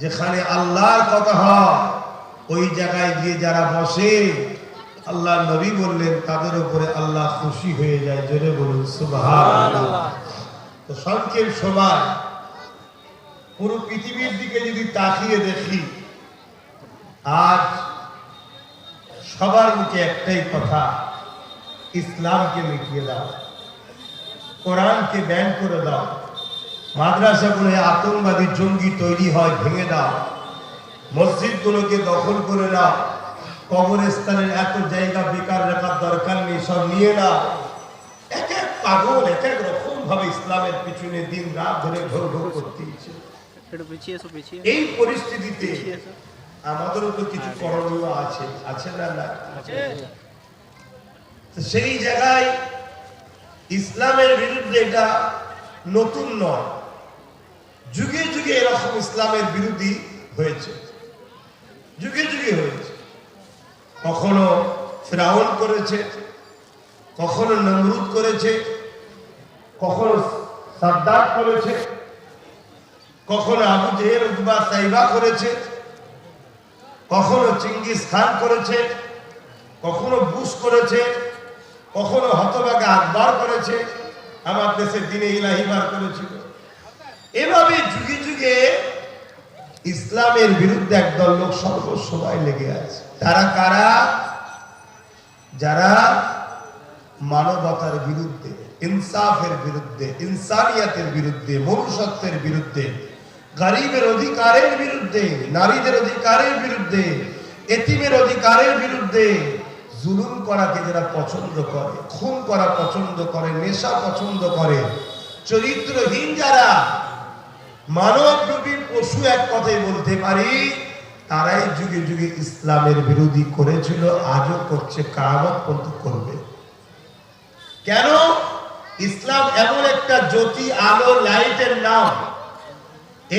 যেখানে আল্লাহর কথা হয় ওই জায়গায় গিয়ে যারা বসে, আল্লাহ নবী বললেন তাদের উপরে আল্লাহ খুশি হয়ে যায়। জোরে বলুন সুবহানাল্লাহ। তো সংক্ষেপ সময় পুরো পৃথিবীর দিকে যদি তাকিয়ে দেখি, আজ সবার মুখে একটাই কথা, ইসলামকে মিটিয়ে দাও, কোরআনকে ব্যান করে দাও, মাদ্রাসাগুলো আতঙ্কবাদী জঙ্গি তৈরি হয় ভেঙে দাও, মসজিদগুলোকে দখল করে নাও, কবরস্থানের এত জায়গা বেকার রাখার দরকার নেই, সব নিয়ে নাও। এক এক পাগল এক এক রকম ভাবে ইসলামের পিছনে দিন রাত ধরে ঘোর করতে ইচ্ছে। এই পরিস্থিতিতে আমাদেরও তো কিছু করণীয় আছে, আছে না? না, সেই জায়গায় ইসলামের বিরুদ্ধে এটা নতুন নয়, যুগে যুগে এরকম ইসলামের বিরোধী হয়েছে, যুগে যুগে হয়েছে। কখনো ফিরাউন করেছে, কখনো নমরুদ করেছে, কখনো সাদ্দাত করেছে, কখনো আবু জেহেল উতবা সাইবা করেছে, কখনো চিঙ্গিস খান করেছে, কখনো বুশ করেছে, কখনো হতভাগা আকবর করেছে, আমার দেশের দিনে ইলাহি বার করেছিল। এভাবে যুগে যুগে ইসলামের বিরুদ্ধে একদল লোক সর্বসময় লেগে আছে। তারা কারা? যারা মানবতার বিরুদ্ধে, ইনসাফের বিরুদ্ধে, ইনসানিয়াতের বিরুদ্ধে, মনুষ্যত্বের বিরুদ্ধে, গরিবের অধিকারের বিরুদ্ধে, নারীদের অধিকারের বিরুদ্ধে, এতিমের অধিকারের বিরুদ্ধে, জুলুম করাকে যারা পছন্দ করে, খুন করা পছন্দ করে, নেশা পছন্দ করে, চরিত্রহীন যারা, মানবরূপী পশু এক কথাই বলতে পারি, তারাই যুগে যুগে ইসলামের বিরোধী করেছিল, আজও করছে, কিয়ামত পর্যন্ত করবে। কেন? ইসলাম এমন একটা জ্যোতি, আলো, লাইটের নাম।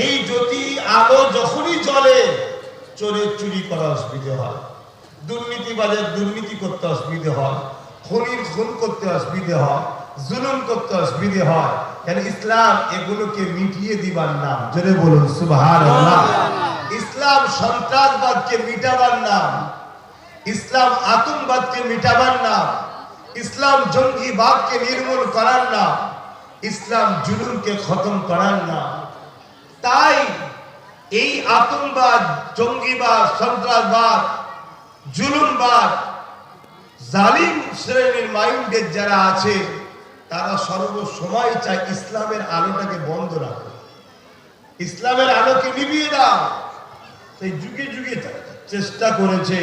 এই জ্যোতি আলো যখনই জ্বলে, চোরের চুরি করা অসুবিধা হয়, দুর্নীতিবাজের দুর্নীতি করতে অসুবিধা হয়, খুনির খুন করতে অসুবিধা হয়, জুলুম করতে অসুবিধা হয়। কেন? ইসলাম এগুলোকে মিটিয়ে দিবার নাম। জোরে বলুন সুবহানাল্লাহ। ইসলাম সন্ত্রাসবাদকে মিটাবার নাম, ইসলাম আতঙ্কবাদকে মিটাবার নাম, ইসলাম জঙ্গিবাদকে নির্মূল করার নাম, ইসলাম জুলুমকে খতম করার নাম। তাই এই আতঙ্কবাদ, জঙ্গিবাদ, সন্ত্রাসবাদ, জুলুমবাদ, জালিম শ্রেণীর মাইন্ডের যারা আছে, তারা সর্বসময় চায় ইসলামের আলোটাকে বন্ধ রাখো, ইসলামের আলোকে নিভিয়ে দাও। এই যুগে যুগে চেষ্টা করেছে,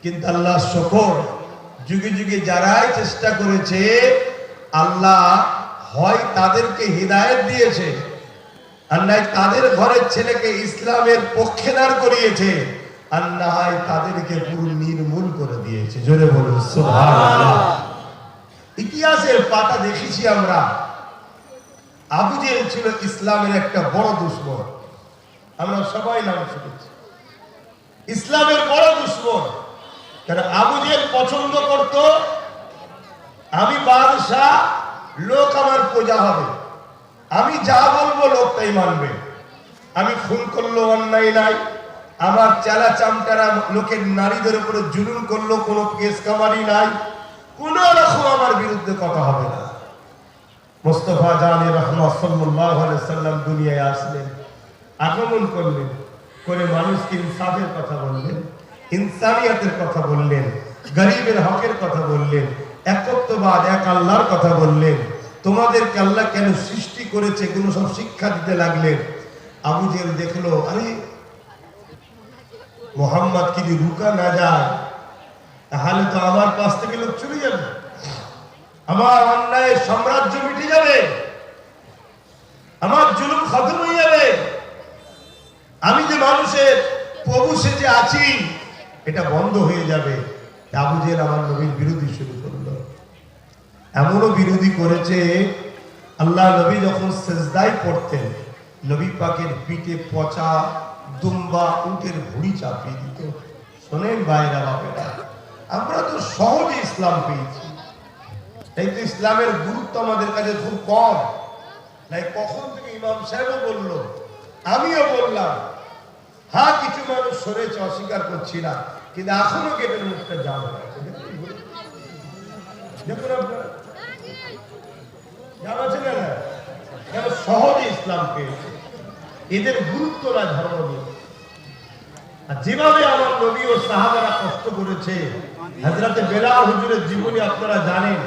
কিন্তু আল্লাহ শুকর, যুগে যুগে যারাই চেষ্টা করেছে, আল্লাহ হয় তাদেরকে হিদায়াত দিয়েছে, আর নাই তাদের ঘরের ছেলেকে ইসলামের পক্ষে দাঁড় করিয়েছে, আর না হয় তাদেরকে পুরো নির্মূল করে দিয়েছে। জোরে বলুন সুবহানাল্লাহ। ইতিহাসের পাতা দেখেছি আমরা, আবু জেহেল ছিল ইসলামের একটা বড় দুশমন। আমরা সবাই নাম শুনেছি, ইসলামের বড় দুশমন। কেন? আবু জেহেল পছন্দ করত আমি বাদশাহ, লোক আমার প্রজা হবে, আমি যা বলবো লোক তাই মানবে, আমি খুন করলো অন্যায় নাই, আমার চেলা চামটারা লোকের নারীদের উপরে জুলুম করলো, কোনো কেস কামারি নাই, কোন রকম আমার বিরুদ্ধে কথা হবে না। মুস্তাফা জানে রহমত সাল্লাল্লাহু আলাইহি সাল্লাম দুনিয়ায় আসলেন, আগমন করলেন, করে মানুষকে ইনসাফের কথা বললেন, ইনসানিয়াতের কথা বললেন, গরিবের হকের কথা বললেন, একত্ববাদ, এক আল্লাহর কথা বললেন, তোমাদেরকে আল্লাহ কেন সৃষ্টি করেছে এগুলো সব শিক্ষা দিতে লাগলেন। আবু জেহেল দেখলো, আরে মোহাম্মদ কি যদি রুকা না যায়, তাহলে তো আমার পাশ থেকে লোক চলে যাবে, আমার অন্যায়ের সাম্রাজ্য মিটে যাবে, আমার জুলুম খতম হয়ে যাবে, আমি যে মানুষের প্রভু সেজে আছি এটা বন্ধ হয়ে যাবে। আবু জেহেল আমার নবীর বিরোধী শুরু করলো, এমনও বিরোধী করেছে, আল্লাহ নবী যখন সেজদায় পড়তেন, নবী পাকের পিঠে পচা দুম্বা উটের ভুঁড়ি চাপিয়ে দিত। শোনেন ভাইরা বাপেরা, আমরা তো সহজে ইসলাম পেয়েছি, এই তো ইসলামের গুরুত্ব আমাদের কাছে খুব কম। নাই কখন থেকে ইমাম সাহেবও বললো, আমিও বললাম, হ্যাঁ কিছু মানুষ সরেছে, অস্বীকার করছি না, কিন্তু এখনো গেটের মুখটা জাম হয়ে আছে। দেখুন আপনারা জাম আছে না, কেন সহজে ইসলাম পেয়েছে, এদের গুরুত্ব না ধর্ম নিয়ে। আর যেভাবে আমার নবী ও সাহাবারা কষ্ট করেছে, হযরতে বেলাল হুজুরের জীবনী আপনারা জানেন।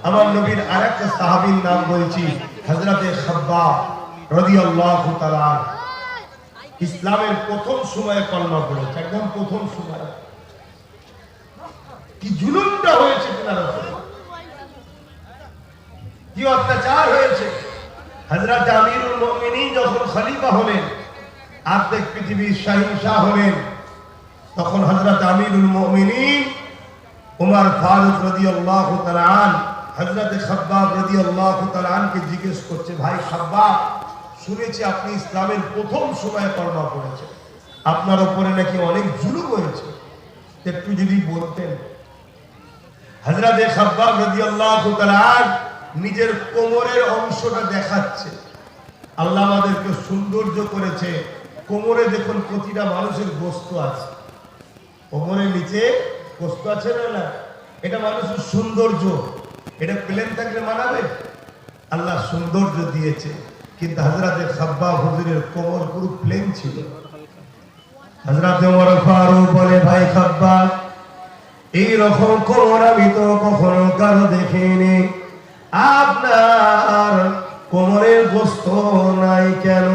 আমার নবীর আরেকটা সাহাবীর নাম বলছি, হযরতে খাব্বাব রাদিয়াল্লাহু তাআলা। ইসলামের প্রথম সময়ে কলমা পড়েছে, একদম প্রথম সময়ে। কি জুলুমটা হয়েছে তার উপরে, কি অত্যাচার হয়েছে। হযরত আমিরুল মুমিনিন যখন খলিফা হলেন, আর্ধেক পৃথিবীর শাহিনশাহ হলেন, তখন হযরত আমিরুল মুমিনিন উমর ফারুক রাদিয়াল্লাহু তাআলা আনহু হযরত খাব্বাব রাদিয়াল্লাহু তাআলা আনহুকে জিজ্ঞেস করছে, ভাই খাব্বাব, শুনেছি আপনি ইসলামের প্রথম সময়ে কলমা পড়েছেন, আপনার উপরে নাকি অনেক জুলুম হয়েছে, একটু যদি বলতেন। হযরত খাব্বাব রাদিয়াল্লাহু তাআলা নিজের কোমরের অংশটা দেখাচ্ছে। আল্লাহ আমাদেরকে সৌন্দর্য করেছে, কোমরে দেখুন প্রতিটা মানুষের গোস্ত আছে, কোমরের নিচে গোস্ত আছে না, এটা মানুষের সৌন্দর্য। এটা প্লেন থাকলে মানাবে? আল্লাহ সৌন্দর্য দিয়েছে, কিন্তু হযরত খাব্বাব হুজুরের কোমর পুরো প্লেন ছিল। হযরত ওমর ফারুক বলে, ভাই খাব্বাব, এই রকম কোমর আমি তো কখনো কারো দেখিনি, আপনার কোমরের গোস্ত নাই কেন?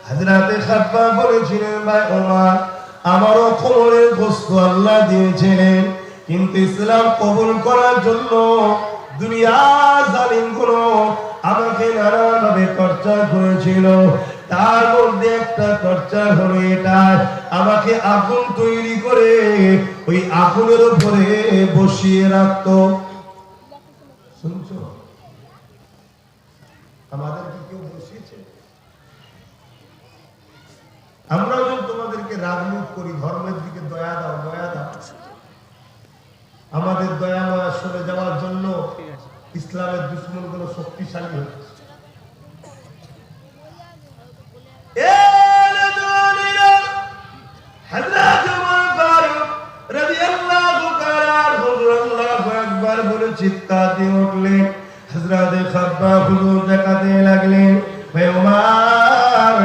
হযরত খাব্বাব বলেছিলেন, ভাই ওমর, আমারও কোমরের গোস্ত আল্লাহ দিয়েছিলেন, কিন্তু ইসলাম কবুল করার জন্য দুনিয়ার জালিমগুলো আমাকে নানাভাবে টর্চার করেছিল। তার মধ্যে একটা টর্চার হলো এটা, আমাকে আগুন তৈরি করে ওই আগুনের উপরে বসিয়ে রাখতো। শুনছো? আমাদের কি কেউ বসিয়েছে? আমরাও যখন তোমাদেরকে রাগমুখ করি, ধর্মের দিকে দয়া দাও, দয়া দাও, আমাদের দয়া মায়া সরে যাওয়ার জন্য ইসলামের দুশ্মন গুলো শক্তিশালী হচ্ছে। চিৎকার দিয়ে উঠলেন, হযরত খাব্বাব হুজুর দেখাতে লাগলেন, ভাই ওমর,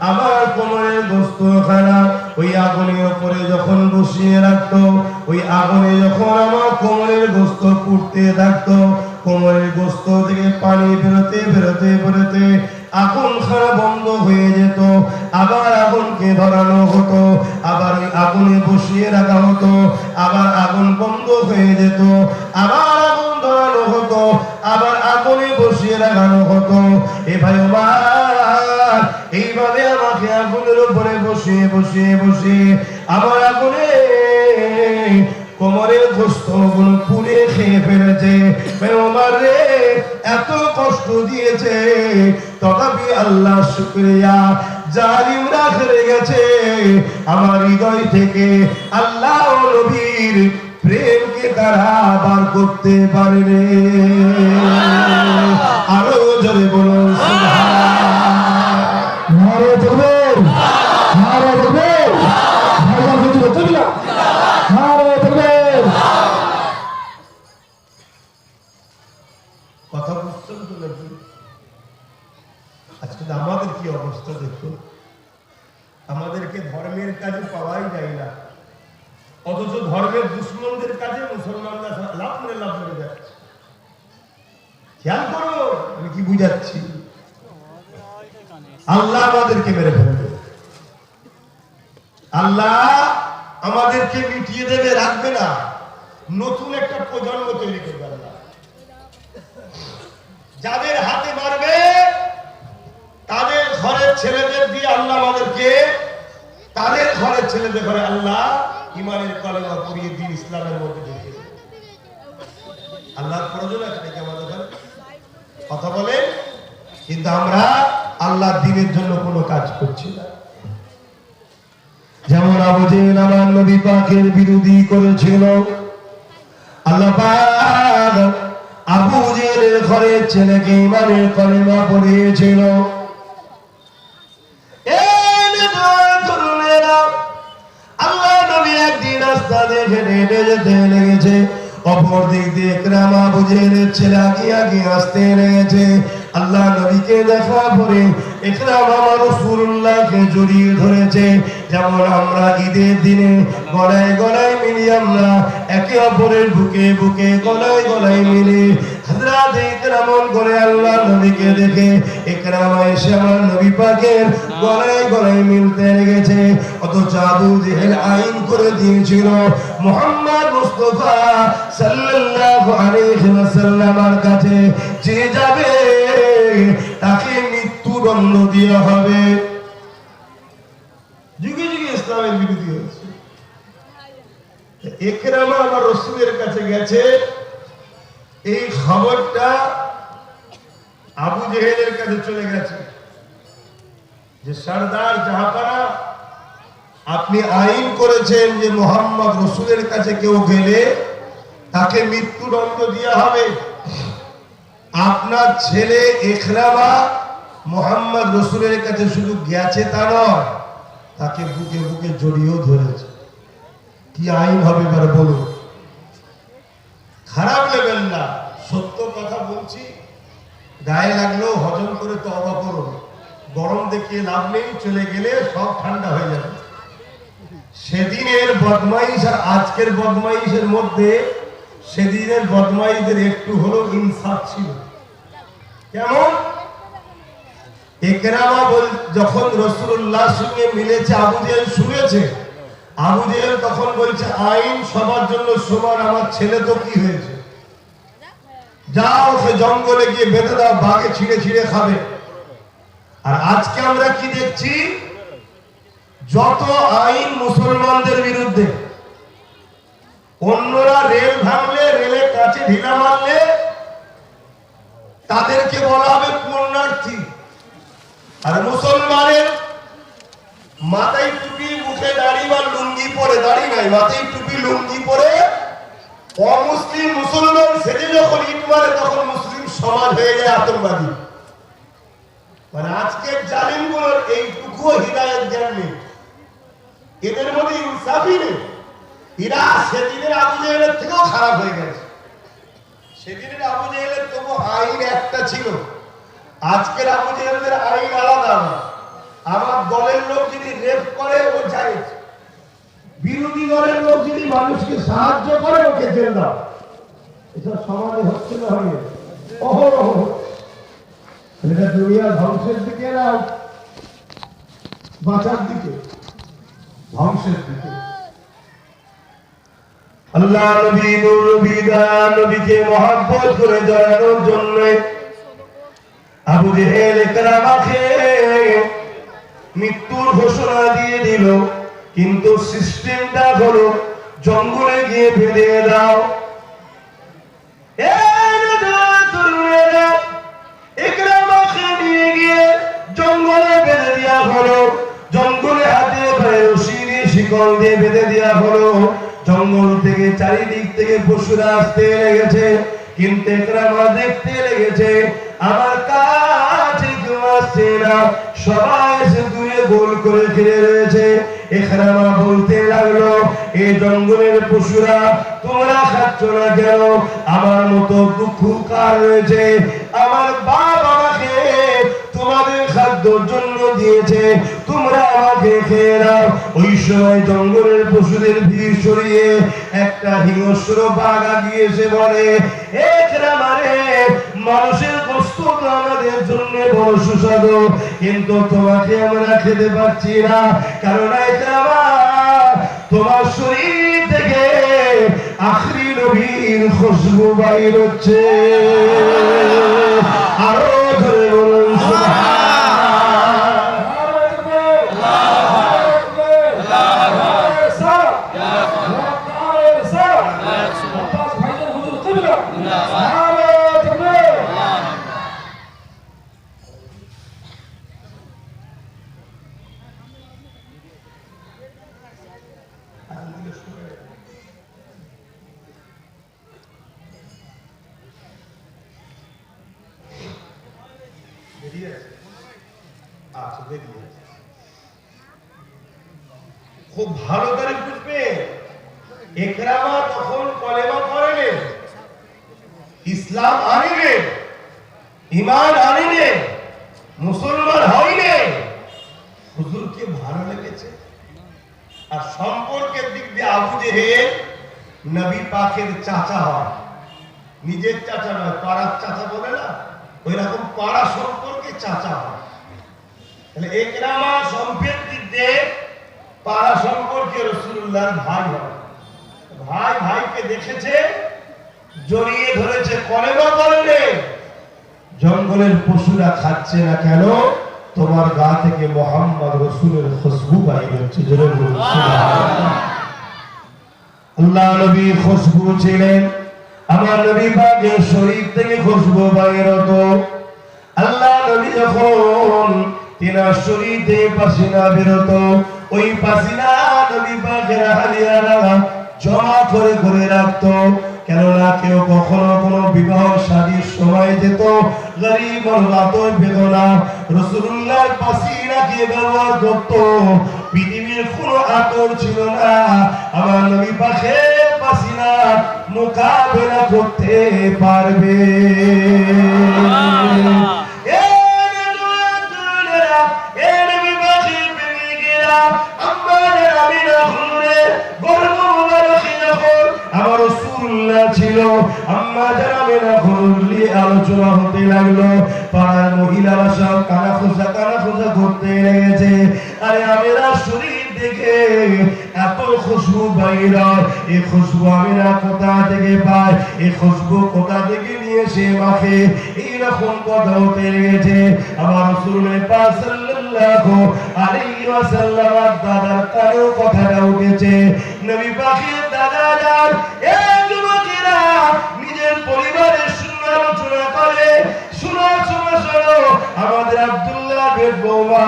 আমার কোমরের গোস্ত খানা ওই আগুনের উপরে যখন বসিয়ে রাখতো, ওই আগুনে যখন আমার কোমরের গোস্ত পুড়তে থাকতো, কোমরের গোস্ত থেকে পানি বেরোতে বেরোতে বেরোতে আগুন খানা বন্ধ হয়ে যেত, আবার আগুনকে ধরানো হতো, আবার ওই আগুনে বসিয়ে রাখা হতো, আবার আগুন বন্ধ হয়ে যেত, আবার আগুন ধরানো হতো, আবার আগুনে বসিয়ে রাখানো হতো। এ ভাই ওমর, এইভাবে আমাকে আগুনের উপরে বসিয়ে বসিয়ে বসিয়ে আমার আগুনে কোমরের গোস্ত গুলো পুড়ে খেয়ে ফেলেছে। ওমর রে, এত কষ্ট দিয়েছে, তথাপি আল্লাহ শুকরিয়া, জালিমরা হেরে গেছে, আমার হৃদয় থেকে আল্লাহ ও নবীর প্রেমকে তারা বার করতে পারে। আরো জোরে বলুন কথা বুঝছেন তো নাকি? আজকে আমাদের কি অবস্থা দেখুন, আমাদেরকে ধর্মের কাজে পাওয়াই যায় না, অথচ ধর্মের দুশ্মনদের কাজে মুসলমানরা লাভ মেরে যাচ্ছে। খেয়াল করো আমি কি বুঝাচ্ছি, আল্লাহ আমাদেরকে মেরে ফেলবে, আল্লাহ আমাদেরকে মিটিয়ে দেবে, রাখবে না, নতুন একটা প্রজন্ম তৈরি করবে আল্লাহ। যাদের হাতে মারবে তাদের ঘরের ছেলেদের দিয়ে আল্লাহ আমাদেরকে, তাদের ঘরের ছেলেদের ঘরে আল্লাহ ইমানের কলেমা পড়িয়ে দিন ইসলামের মধ্যে ঢুকে দেবে। আল্লাহর প্রয়োজন আছে নাকি আমাদের ঘরে? কথা বলে, কিন্তু আমরা আল্লাহর দ্বীনের জন্য কোনো কাজ করছি না। যেমন আবু জেহেল আমার নবী পাকের বিরোধী করেছিল, আল্লাহ পাক আবু জেহেল জুবাইরের ঘরের ছেলেকে ইমানের কলেমা পড়িয়েছিল। আল্লাহ নবী একদিন রাস্তা দেখে হেঁটে যেতে লেগেছে, অপর দিক দিয়ে ইকরামা আবু জেহেলের ছেলে আগিয়ে আসতে লেগেছে। আল্লাহ নবীকে দেখা পরে ইকরামা রাসূলুল্লাহকে জড়িয়ে ধরেছে। যেমন আমরা ঈদের দিনে গলায় গলায় মিলি, আমরা একে অপরের বুকে বুকে গলায় গলায় মিলি, হযরত ইকরামা করে আল্লাহ নবীকে দেখে ইকরামা এসে আমার নবী পাকের গলায় গলায় মিলতে লেগেছে। অথচ আবু জেহেল আইন করে দিয়েছিল মুহাম্মদ মুস্তাফা সাল্লাল্লাহু আলাইহি ওয়াসাল্লামের কাছে যে যাবে তাকে মৃত্যুদণ্ড দেওয়া হবে। যুগে যুগে ইসলামের বিরোধী হয়েছে। ইকরামা আবার রাসূলের কাছে গেছে, এই খবরটা আবু জেহেলের কাছে চলে গেছে যে সরদার জাহাপানা, আপনি আইন করেছেন যে মুহাম্মদ রাসূলের কাছে কেউ গেলে তাকে মৃত্যুদণ্ড দেওয়া হবে। আপনার ছেলে ইকরামা মুহাম্মদ রাসূলের কাছে শুধু গেছে তা নয়, তাকে বুকে বুকে জড়িয়েও ধরেছে। কি আইন হবে এবার বলুন? খারাপ লেবেন না, সত্য কথা বলছি, গায়ে লাগলেও হজম করে তওবা করুন। গরম দেখিয়ে লাভ নেই, চলে গেলে সব ঠান্ডা হয়ে যাবে। সেদিনের বদমাইশ আর আজকের বদমাইশের মধ্যে সেদিনের বদমাইশদের একটু হলো ইনসাফ ছিল। কেমন? ইকরামা যখন রাসূলুল্লাহর সঙ্গে মিলেছে, আবু জেহেল শুনেছে। আবু জেহেল তখন বলছে আইন সবার জন্য সমান, আমার ছেলে তো কি হয়েছে, যাও সে জঙ্গলে গিয়ে বেঁধে দাও, বাঘে ছিঁড়ে ছিঁড়ে খাবে। আর আজকে আমরা কি দেখছি? যত আইন মুসলমানদের বিরুদ্ধে, অন্যরা রেল ভাঙলে, রেলে কাছে ঢিলা মারলে তাদেরকে বলা হবে পুণ্যার্থী। আর মুসলমানের মাথায় টুপি, মুখে দাড়ি বা লুঙ্গি পরে, দাড়ি নাই, মাথায় টুপি লুঙ্গি পরে অমুসলিম মুসলমান সেজে যখন ইট মারে তখন মুসলিম সমাজ হয়ে যায় আতঙ্কবাদী। মানে আজকের জালিমগুলোর এইটুকু হিদায়ত জ্ঞান নেই, এদের মধ্যে ইনসাফই নেই। এরা সেদিনের আবু জেহেলের থেকেও খারাপ হয়ে গেছে। সেদিনের আবু জেহেলের তবু আইন একটা ছিল, আজকের আবু জেহেলের আইন আলাদা। আমার দলের লোক যদি রেপ করে ও জায়েজ, বিরোধী দলের লোক যদি মানুষকে সাহায্য করে ওকে জেল দাও। এসব সমাজে হচ্ছে না, হয় অহরহ। এটা দুনিয়া ধ্বংসের দিকে না বাঁচার দিকে? ধ্বংসের দিকে। আল্লাহ নবী নূর নবী দয়ার নবীকে মহব্বত করে জড়ানোর জন্য আবু জেহেল ইকরামাকে মৃত্যুর ঘোষণা দিয়ে দিল। কিন্তু সিস্টেমটা হলো জঙ্গলে গিয়ে বেঁধে দাও। ইকরামাকে নিয়ে গিয়ে জঙ্গলে বেঁধে দেওয়া হলো। জঙ্গলে হাতে পায়ে রশি দিয়ে শিকল দিয়ে বেঁধে দেওয়া হলো। জঙ্গল থেকে চারিদিক থেকে পশুরা আসতে লেগেছে, কিন্তু ইকরামা দেখতে লেগেছে আমার কাছে কেউ আসছে না, সবাই এসে দূরে গোল করে ঘিরে রয়েছে। ইকরামা বলতে লাগলো, এই জঙ্গলের পশুরা তোমরা খাচ্ছ না কেন? আমার মতো দুঃখ কার রয়েছে? আমার বাপ আমাকে তোমাদের খাদ্যর জন্য দিয়েছে, তোমরা আমাকে খেয়ে নাও। ওই সময় জঙ্গলের পশুদের ভিড় সরিয়ে একটা হিংস্র বাঘ আগিয়ে এসে বলে, ইকরামা রে, মানুষের কষ্ট তো আমাদের জন্য বড় সুস্বাদু, কিন্তু তোমাকে আমরা খেতে পারছি না, কারণ ইকরামা তোমার শরীর থেকে আখরি নবীর খুশবু বাইর হচ্ছে। আরো ধরে বলুন সুবহানাল্লাহ। আচ্ছা বেরিয়ে খুব ভালো করে বুঝবে, ইকরামা তখন কলেমা পড়েন, ইসলাম আনিলেন, ঈমান আনিলেন, মুসলমান হইলেন, হুজুরকে ভালো লেগেছে। আর সম্পর্কের দিক দিয়ে আবু জেহেল নবী পাকের চাচা হয়, নিজের চাচা নয়, পাড়ার চাচা বলে না, ওই রকম পাড়া সম্পর্কে চাচা হয়। তাহলে ইকরামা সম্পর্কের দিক দিয়ে পাড়া সম্পর্কে রাসূলুল্লাহর ভাই হয়। ভাই ভাইকে দেখেছে, জড়িয়ে ধরেছে, কলেমা পড়লে জঙ্গলের পশুরা খাচ্ছে না কেন? তোমার গা থেকে মুহাম্মদ রাসূলের খুশবু বাইর হচ্ছে। জোরে বলুন সুবহানাল্লাহ। আল্লাহ নবী খুশবু ছিলেন, আমার নবী পাকের শরীর থেকে খুশবু বাইর হতো। আল্লাহ নবী যখন তিনার শরীর থেকে পাসিনা বের হতো, ওই পাসিনা নবী পাকের আহলিয়ারা জমা করে করে রাখতো। কেননা কেউ কখনো কোনো বিবাহ শাদীর সময় যেত, গরীব রাতের বেদনা রাসূলুল্লাহর পাসিনাকে ব্যবহার করত। পৃথিবীর কোনো আতর ছিল না আমার নবী পাকের পাসিনা মোকাবেলা করতে পারবে। ছিল আম্মা জানাবেনা ঘুরলি আলোচনা হতে লাগলো, পাড়ার মহিলারা সব কানা খোঁজা করতে লেগেছে। আরে আমেরা শরীর দেখে এত খুশবু বাইর হয়, এই খুশবু আমেরা কোথা থেকে পায়, এই খুশবু কোথা থেকে নিয়ে সে মাখে, এইরকম কথা হতে লেগেছে। আমার রাসূলুল্লাহ পাক সাল্লাল্লাহু আলাইহি ওয়াসাল্লাম দাদার কানেও কথাটা উঠেছে। নবী পাকের দাদা যান নিজের পরিবারের সঙ্গে আলোচনা করে, শোনো আমাদের আব্দুল্লাহ বেদ বৌমা,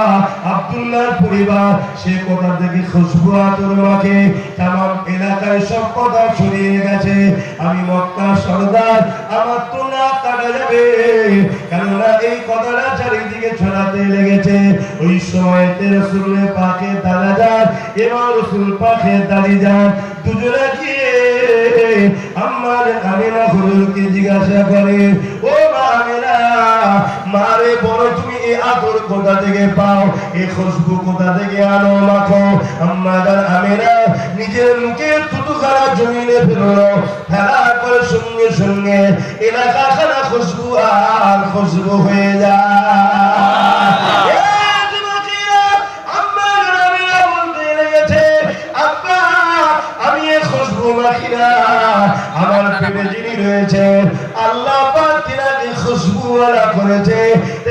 আব্দুল্লাহর পরিবার সে কোথা থেকে খুশবু আতর মাখে, তামাম এলাকায় সব কথা ছড়িয়ে গেছে। আমি মক্কা সরদার, আমার তো না কাটা যাবে, কেননা এই কথাটা চারিদিকে ছড়াতে লেগেছে। ওই সময়তে রাসূলের পাকে দাদা যান এবং রাসূল পাকে দাদি যান দুজনে গিয়ে আম্মার আমিনা হুজুরকে জিজ্ঞাসা করে, ও মা আমিনা, মারে বলো তুমি এই আতর কোথা থেকে পাও, এই খুশবু কোথা থেকে আনো মাখো। আম্মা আমিনা নিজের মুখে থুতুখানা জমিনে ফেললো, ফেলার পরে সঙ্গে সঙ্গে এলাকা খানা খুশবু আর খুশবু হয়ে যায়। আমার পেটে যিনি রয়েছে আল্লাহ পাক তিনাকে খুশবুওয়ালা করেছে,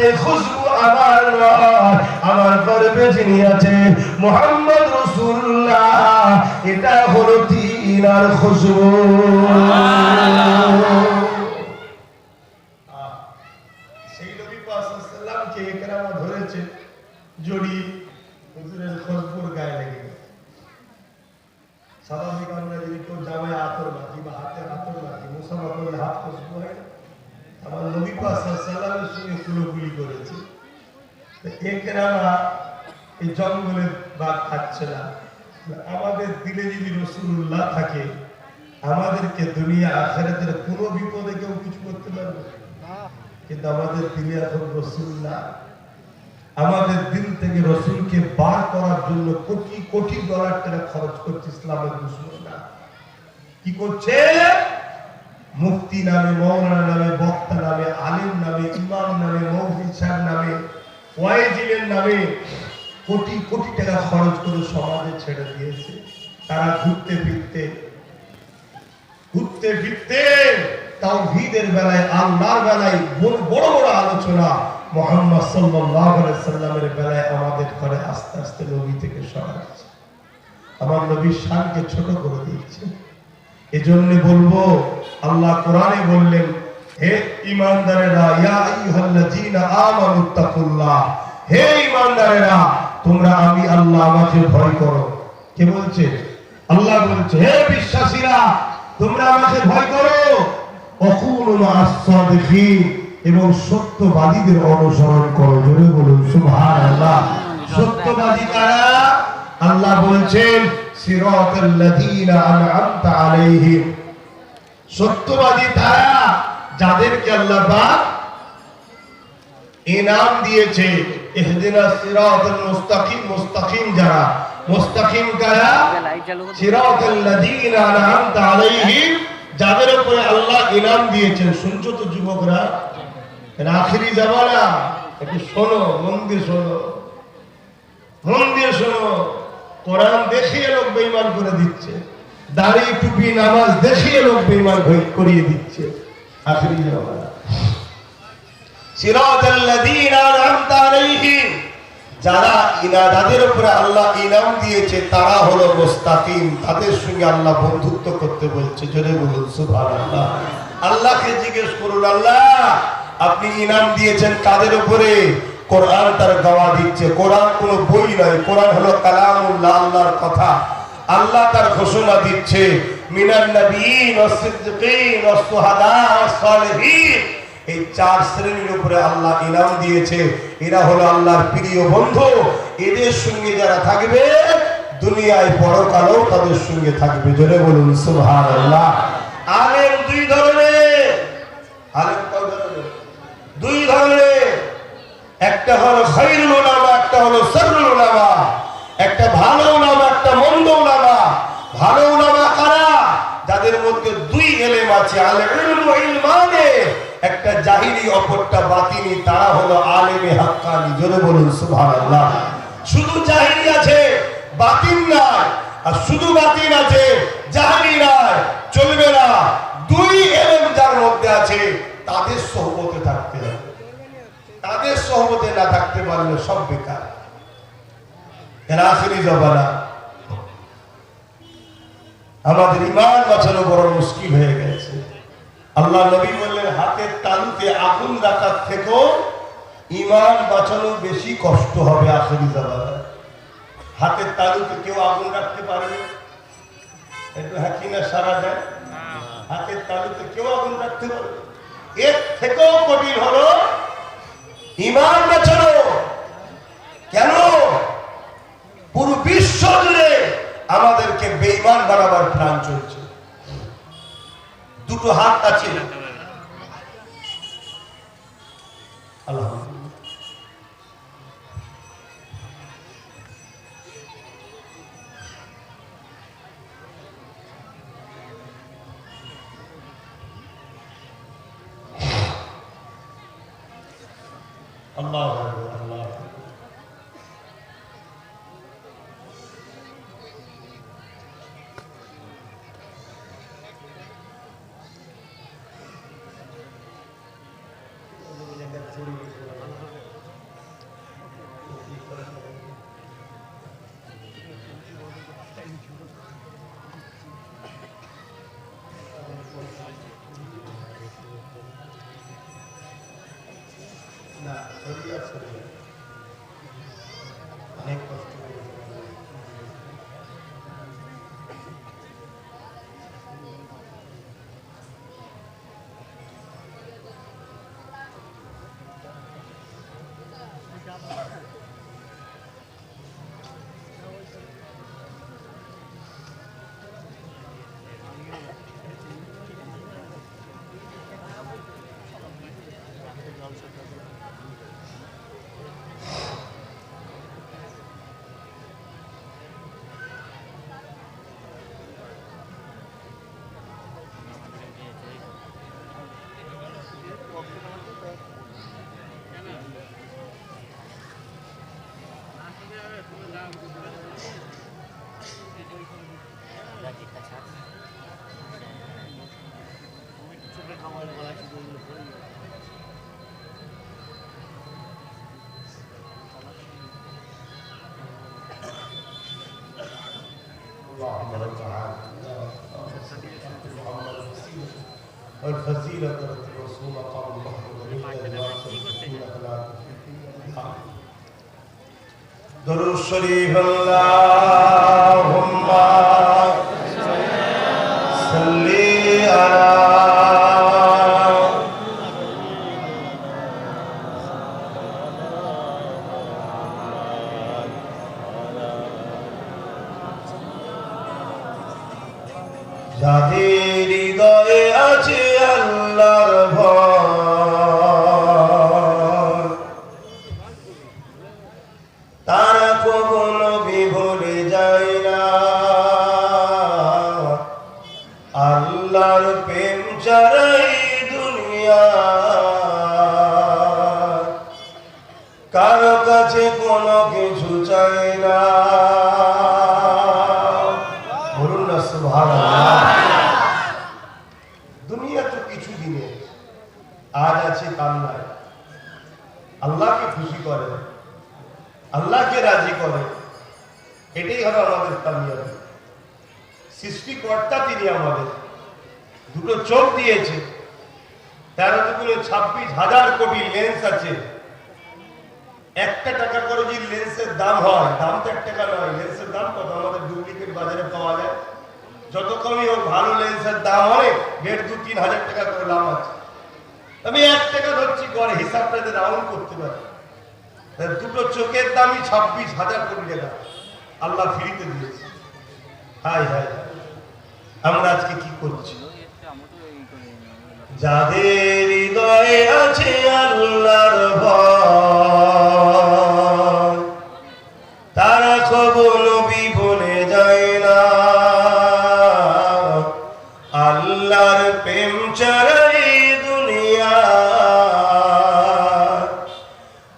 এই খুশবু আমার নয়, আমার গর্ভে যিনি আছে মুহাম্মদ রাসূলুল্লাহ, এটা হলো তিনার খুশবু। সেই নবী পাক সাল্লাল্লাহু আলাইহি ওয়াসাল্লামকে ইকরামা ধরেছে, জড়ি হুজুরের খুশবুর গায়ে লেগে গেছে। স্বাভাবিক আমরা যদি কেউ জামায় আতর মাখি বা হাতে আতর মাখি, মুসাফা করলে হাত খুশবু হয়। আমার নবী পাক সাল্লাল্লাহু আলাইহি ওয়াসাল্লামের সঙ্গে কুলোকুলি করেছে। ইকরামা এই জঙ্গলের বাঘ খাচ্ছে না। আমাদের দিলে যদি রাসূলুল্লাহ থাকে, আমাদেরকে দুনিয়া আখিরাতের কোনো বিপদে কেউ কিছু করতে পারবে না। কিন্তু আমাদের দিলে এখন রাসূলুল্লাহ, আমাদের দিল থেকে রসুলকে বার করার জন্য কোটি কোটি ডলার টাকা খরচ করছে ইসলামের দুশমনরা। কি করছে? মুফতি নামে, মৌলানা নামে, বক্তা নামে, আলিম নামে, ইমাম নামে, মৌলভী সাহেব নামে, ওয়াইজিনের নামে কোটি কোটি টাকা খরচ করে সমাজে ছেড়ে দিয়েছে। তারা ঘুরতে ফিরতে তাওহীদের বেলায়, আল্লাহর বেলায় বড় বড় আলোচনা মুহাম্মদ সাল্লাল্লাহু আলাইহি সাল্লামের বেলায় আমাদের ঘরে আস্তে আস্তে নবী থেকে সরাচ্ছে, আমার নবীর শানকে ছোট করে দিচ্ছে। এজন্য বলবো, আল্লাহ কোরআনে বললেন, হে ঈমানদারেরা, ইয়া আইয়ুহাল্লাযীনা আমানুত্তাকুল্লাহ, হে ঈমানদারেরা তোমরা আমি আল্লাহ আমাকে ভয় করো। কে বলছে? আল্লাহ বলছে, হে বিশ্বাসীরা তোমরা আমাকে ভয় করো, ওয়াকুনু মা'আস সাদিকিন, এবং সত্য সত্যবাদীদের অনুসরণ করো। জোরে বলুন সুবহানাল্লাহ। সত্যবাদী কারা? আল্লাহ বলছেন সিরাতাল লাযীনা আন'আমতা আলাইহিম। সত্যবাদী তারা যাদেরকে আল্লাহ পাক ইনাম দিয়েছে। ইহদিনাস সিরাতাল মুস্তাকিম, মুস্তাকিম যারা, মুস্তাকিম কারা? সিরাতাল লাযীনা আন'আমতা আলাইহিম, যাদের উপরে আল্লাহ ইনাম দিয়েছেন। শুনছো তো যুবকরা? এটা আখিরি জামানা, একটু শোনো, মন দিয়ে শোনো, মন দিয়ে শোনো। কোরআন দেখিয়ে লোক বেঈমান করে দিচ্ছে, দাড়ি টুপি নামাজ দেখিয়ে লোক বেঈমান করিয়ে দিচ্ছে। আখিরি জামানা। সিরাতাল লাযীনা আন'আমতা আলাইহিম, যাদের উপরে আল্লাহ ইনাম দিয়েছে তারা হলো মুস্তাকিম। তাদের সঙ্গে আল্লাহ বন্ধুত্ব করতে বলছে। জোরে বলুন সুবহানাল্লাহ। আল্লাহকে জিজ্ঞেস করুন, আল্লাহ আপনি ইনাম দিয়েছেন কাদের উপরে? কোরআন তার গাওয়া দিচ্ছে। কোরআন কোনো বই নয়, কোরআন হলো কালামুল্লাহ, আল্লাহর কথা। আল্লাহ তার ঘোষণা দিচ্ছে, মিনান নাবিয়্যিন ওয়াস সিদ্দিকিন ওয়াস শুহাদা ওয়াস সালিহিন। এই চার শ্রেণীর উপরে আল্লাহ ইনাম দিয়েছে। এরা হলো আল্লাহর প্রিয় বন্ধু। এদের সঙ্গে যারা থাকবে দুনিয়ায় পরকালেও তাদের সঙ্গে থাকবে। জোরে বলুন সুবহানাল্লাহ। আলেম দুই ধরনের। আলেম কয় ধরনের? দুই ধরনের। একটা হলো খায়রুল উলামা, একটা হলো শাররুল উলামা। একটা ভালো উলামা, একটা মন্দ উলামা। ভালো উলামা কারা? যাদের মধ্যে দুই ইলম আছে, আল ইলমু ইলমানে, একটা জাহিরি অপরটা বাতিনি। তারা হলো আলেমে হাক্কানি। জোরে বলুন সুবহানাল্লাহ। শুধু জাহিরি আছে, বাতিন নাই, আর শুধু বাতিন আছে, জাহিরি নাই, চলবে না। দুই ইলম যার মধ্যে আছে তাদের সোহবতে থাকতে হবে। তাদের সোহবতে না থাকতে পারলে সব বেকার। এর আখিরি জমানা। আমাদের ঈমান বাঁচানো বড় মুশকিল হয়ে গেছে। আল্লাহ নবী বললেন, হাতের তালুতে আগুন রাখার থেকেও ঈমান বাঁচানো বেশি কষ্ট হবে আখিরি জামানায়। হাতের তালুতে কেউ আগুন রাখতে পারবে? একটু হাকিনা সারা দেয়। হাতের তালুতে কেউ আগুন রাখতে পারবে? এর থেকেও কঠিন হলো ঈমান বাঁচানো। কেন? পুরো বিশ্ব জুড়ে আমাদেরকে বেঈমান বানাবার প্ল্যান চলছে। দুটো হাত আছে। আলহামদুলিল্লাহ। আল্লাহু আকবার, আল্লাহু আকবার। না, সরিয়া সরিয়া অনেক কষ্ট করে। والفزيلة الرسول مقام محمود درود شريف اللهم صل على যাদের হৃদয়ে আছে আল্লাহর ভয় তারা কখনো বিভোরে যায় না। আল্লাহর প্রেম ছাড়াই দুনিয়া কারো কাছে কোনো কিছু চাই না। বলুন না সুবহানাল্লাহ। দুনিয়া তো কিছু দিনের, আজ আছে কাল নাই। আল্লাহকে খুশি করে, আল্লাহকে রাজি করে, এটাই হলো আমাদের কামিয়াবি। সৃষ্টিকর্তা তিনি আমাদের দুটো চোখ দিয়েছে, 13-26,000 কোটি লেন্স আছে। 1 টাকা করে যদি লেন্সের দাম হয়, দাম তো 1 টাকা নয়, লেন্সের দাম কত আমাদের ডুপ্লিকেট বাজারে পাওয়া যায়। যত কমই হোক ভালো লেন্সের দাম অনেক, 1,500-3 হাজার টাকা করে দাম আছে। আমি 1 টাকা ধরছি, গড় হিসাবটা রাউন্ড করতে পারি। দুটো চোখের দামই 26,000 কোটি টাকা আল্লাহ ফ্রিতে দিয়েছে। হায় হায়, আমরা আজকে কি করছি? যাদের হৃদয়ে আছে আল্লাহর ভয় তারা কখনো বিভোরে যায় না। আল্লাহর প্রেম ছাড়াই দুনিয়া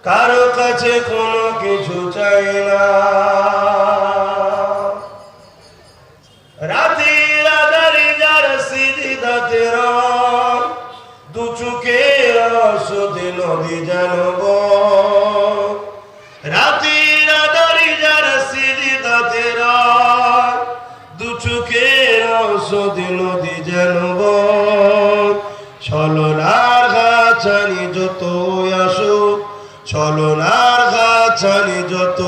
কারো কাছে কোনো কিছু চাই না। রাতের আধারে যারা সিজদাতে রয়, দু চোখের আঁসুতে নদী জানব। রাতের আধারে যারা সিজদাতে রয়, দু চোখের আঁসুতে নদী জানব। ছলনার গাছানি যত আসো, ছলনার গাছানি যত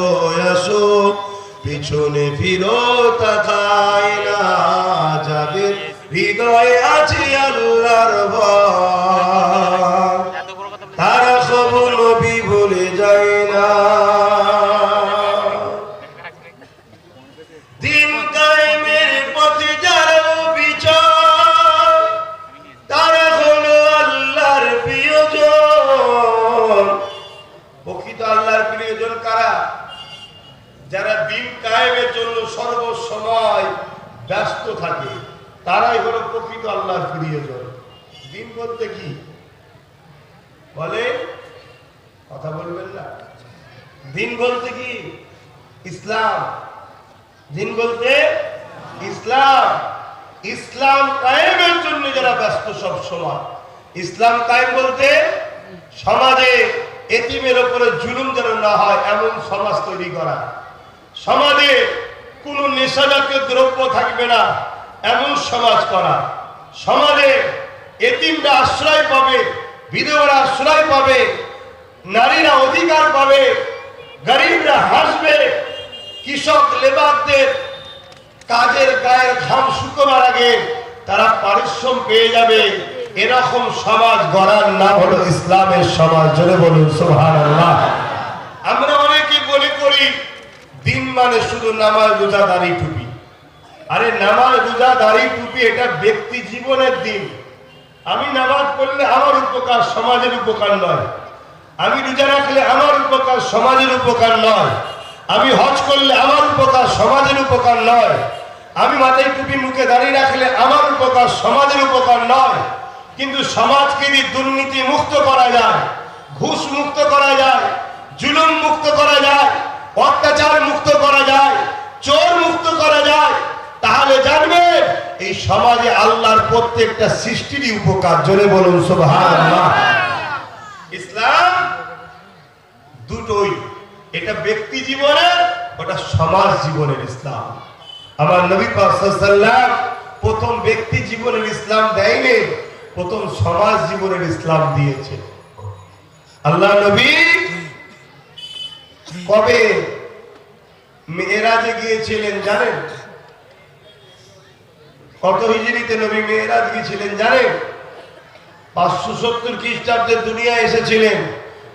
আসো, পিছনে ফিরো তাকায় না। যাদের হৃদয়ে আছে আল্লাহর ভয় তারা কখনো বিভোরে যায় না। দিন কায়েমের পথে যারা বিচর তারা হলো আল্লাহর প্রিয়জন। প্রকৃত আল্লাহর প্রিয়জন কারা? যারা দিন কায়েমের জন্য সর্বসময় ব্যস্ত থাকে, তারাই হলো প্রকৃত আল্লাহর প্রিয়জন। দিন বলতে কি বলে? কথা বলবেন না। দিন বলতে কি? ইসলাম। দিন বলতে ইসলাম। ইসলাম কায়েমের জন্য যারা ব্যস্ত সব সময়। ইসলাম কায়েম বলতে সমাজে এতিমের উপরে জুলুম যেন না হয় এমন সমাজ তৈরি করা, সমাজে কোনো নেশাজাতীয় দ্রব্য থাকবে না এমন সমাজ করা, সমাজে এতিমরা আশ্রয় পাবে, বিধবারা আশ্রয় পাবে, নারীরা অধিকার পাবে, গরিবরা হাসবে, কৃষক লেবারদের কাজের গায়ের ঘাম শুকোবার আগে তারা পারিশ্রম পেয়ে যাবে। এরকম সমাজ গড়ার নাম হলো ইসলামের সমাজ। জোরে বলুন সুবহানাল্লাহ। আমরা অনেকে মনে করি দিন মানে শুধু নামাজ, রোজা, দাড়ি, টুপি। আরে নামাজ, রোজা, দাড়ি, টুপি এটা ব্যক্তি জীবনের দিন। আমি নামাজ পড়লে আমার উপকার, সমাজের উপকার নয়। আমি রোজা রাখলে আমার উপকার, সমাজের উপকার নয়। আমি হজ করলে আমার উপকার, সমাজের উপকার নয়। আমি মাথায় টুপি, মুখে দাঁড়িয়ে রাখলে আমার উপকার, সমাজের উপকার নয়। কিন্তু সমাজকে যদি দুর্নীতি মুক্ত করা যায়, ঘুষ মুক্ত করা যায়, জুলুম মুক্ত করা যায়, অত্যাচার মুক্ত করা যায়, চোর মুক্ত করা যায়, তাহলে জানবে এই সমাজে আল্লাহর প্রত্যেকটা সৃষ্টিরই উপকার। জোরে বলুন সুবহানাল্লাহ। ইসলাম দুটোই, এটা ব্যক্তি জীবনের, ওটা সমাজ জীবনের ইসলাম। আমার নবী পাক সাল্লাল্লাহু আলাইহি ওয়াসাল্লাম প্রথম ব্যক্তি জীবনের ইসলাম দেয়নি, প্রথম সমাজ জীবনের ইসলাম দিয়েছে। আল্লাহ নবী কবে মেরাজে গিয়েছিলেন জানেন? কত হিজরিতে নবী মেরাজ গিয়েছিলেন জানেন? 570 খ্রিস্টাব্দে দুনিয়া এসেছিলেন।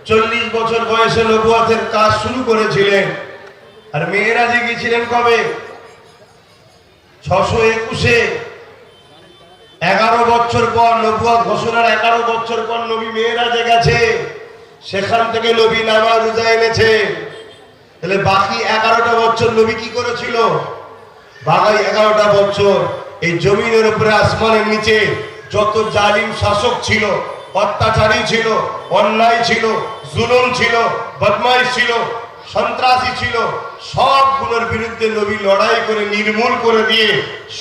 40 বছর বয়সে নবুয়তের কাজ শুরু করেছিলেন। আর মেরাজে গিয়েছিলেন কবে? 621-এ 11 বছর পর নবুয়ত ঘোষণার 11 বছর পর নবী মেরাজে গেছে, সেখান থেকে নবী নামাজ রোজা এনেছে। তাহলে বাকি 11টা বছর নবী কি করেছিল? বাকি 11টা বছর এই জমিনের উপরে আসমানের নিচে যত জালিম শাসক ছিল, অত্যাচারী ছিল, অন্যায় ছিল, জুলুম ছিল, বদমাইশ ছিল, সন্ত্রাসী ছিল, সবগুলোর বিরুদ্ধে নবী লড়াই করে নির্মূল করে দিয়ে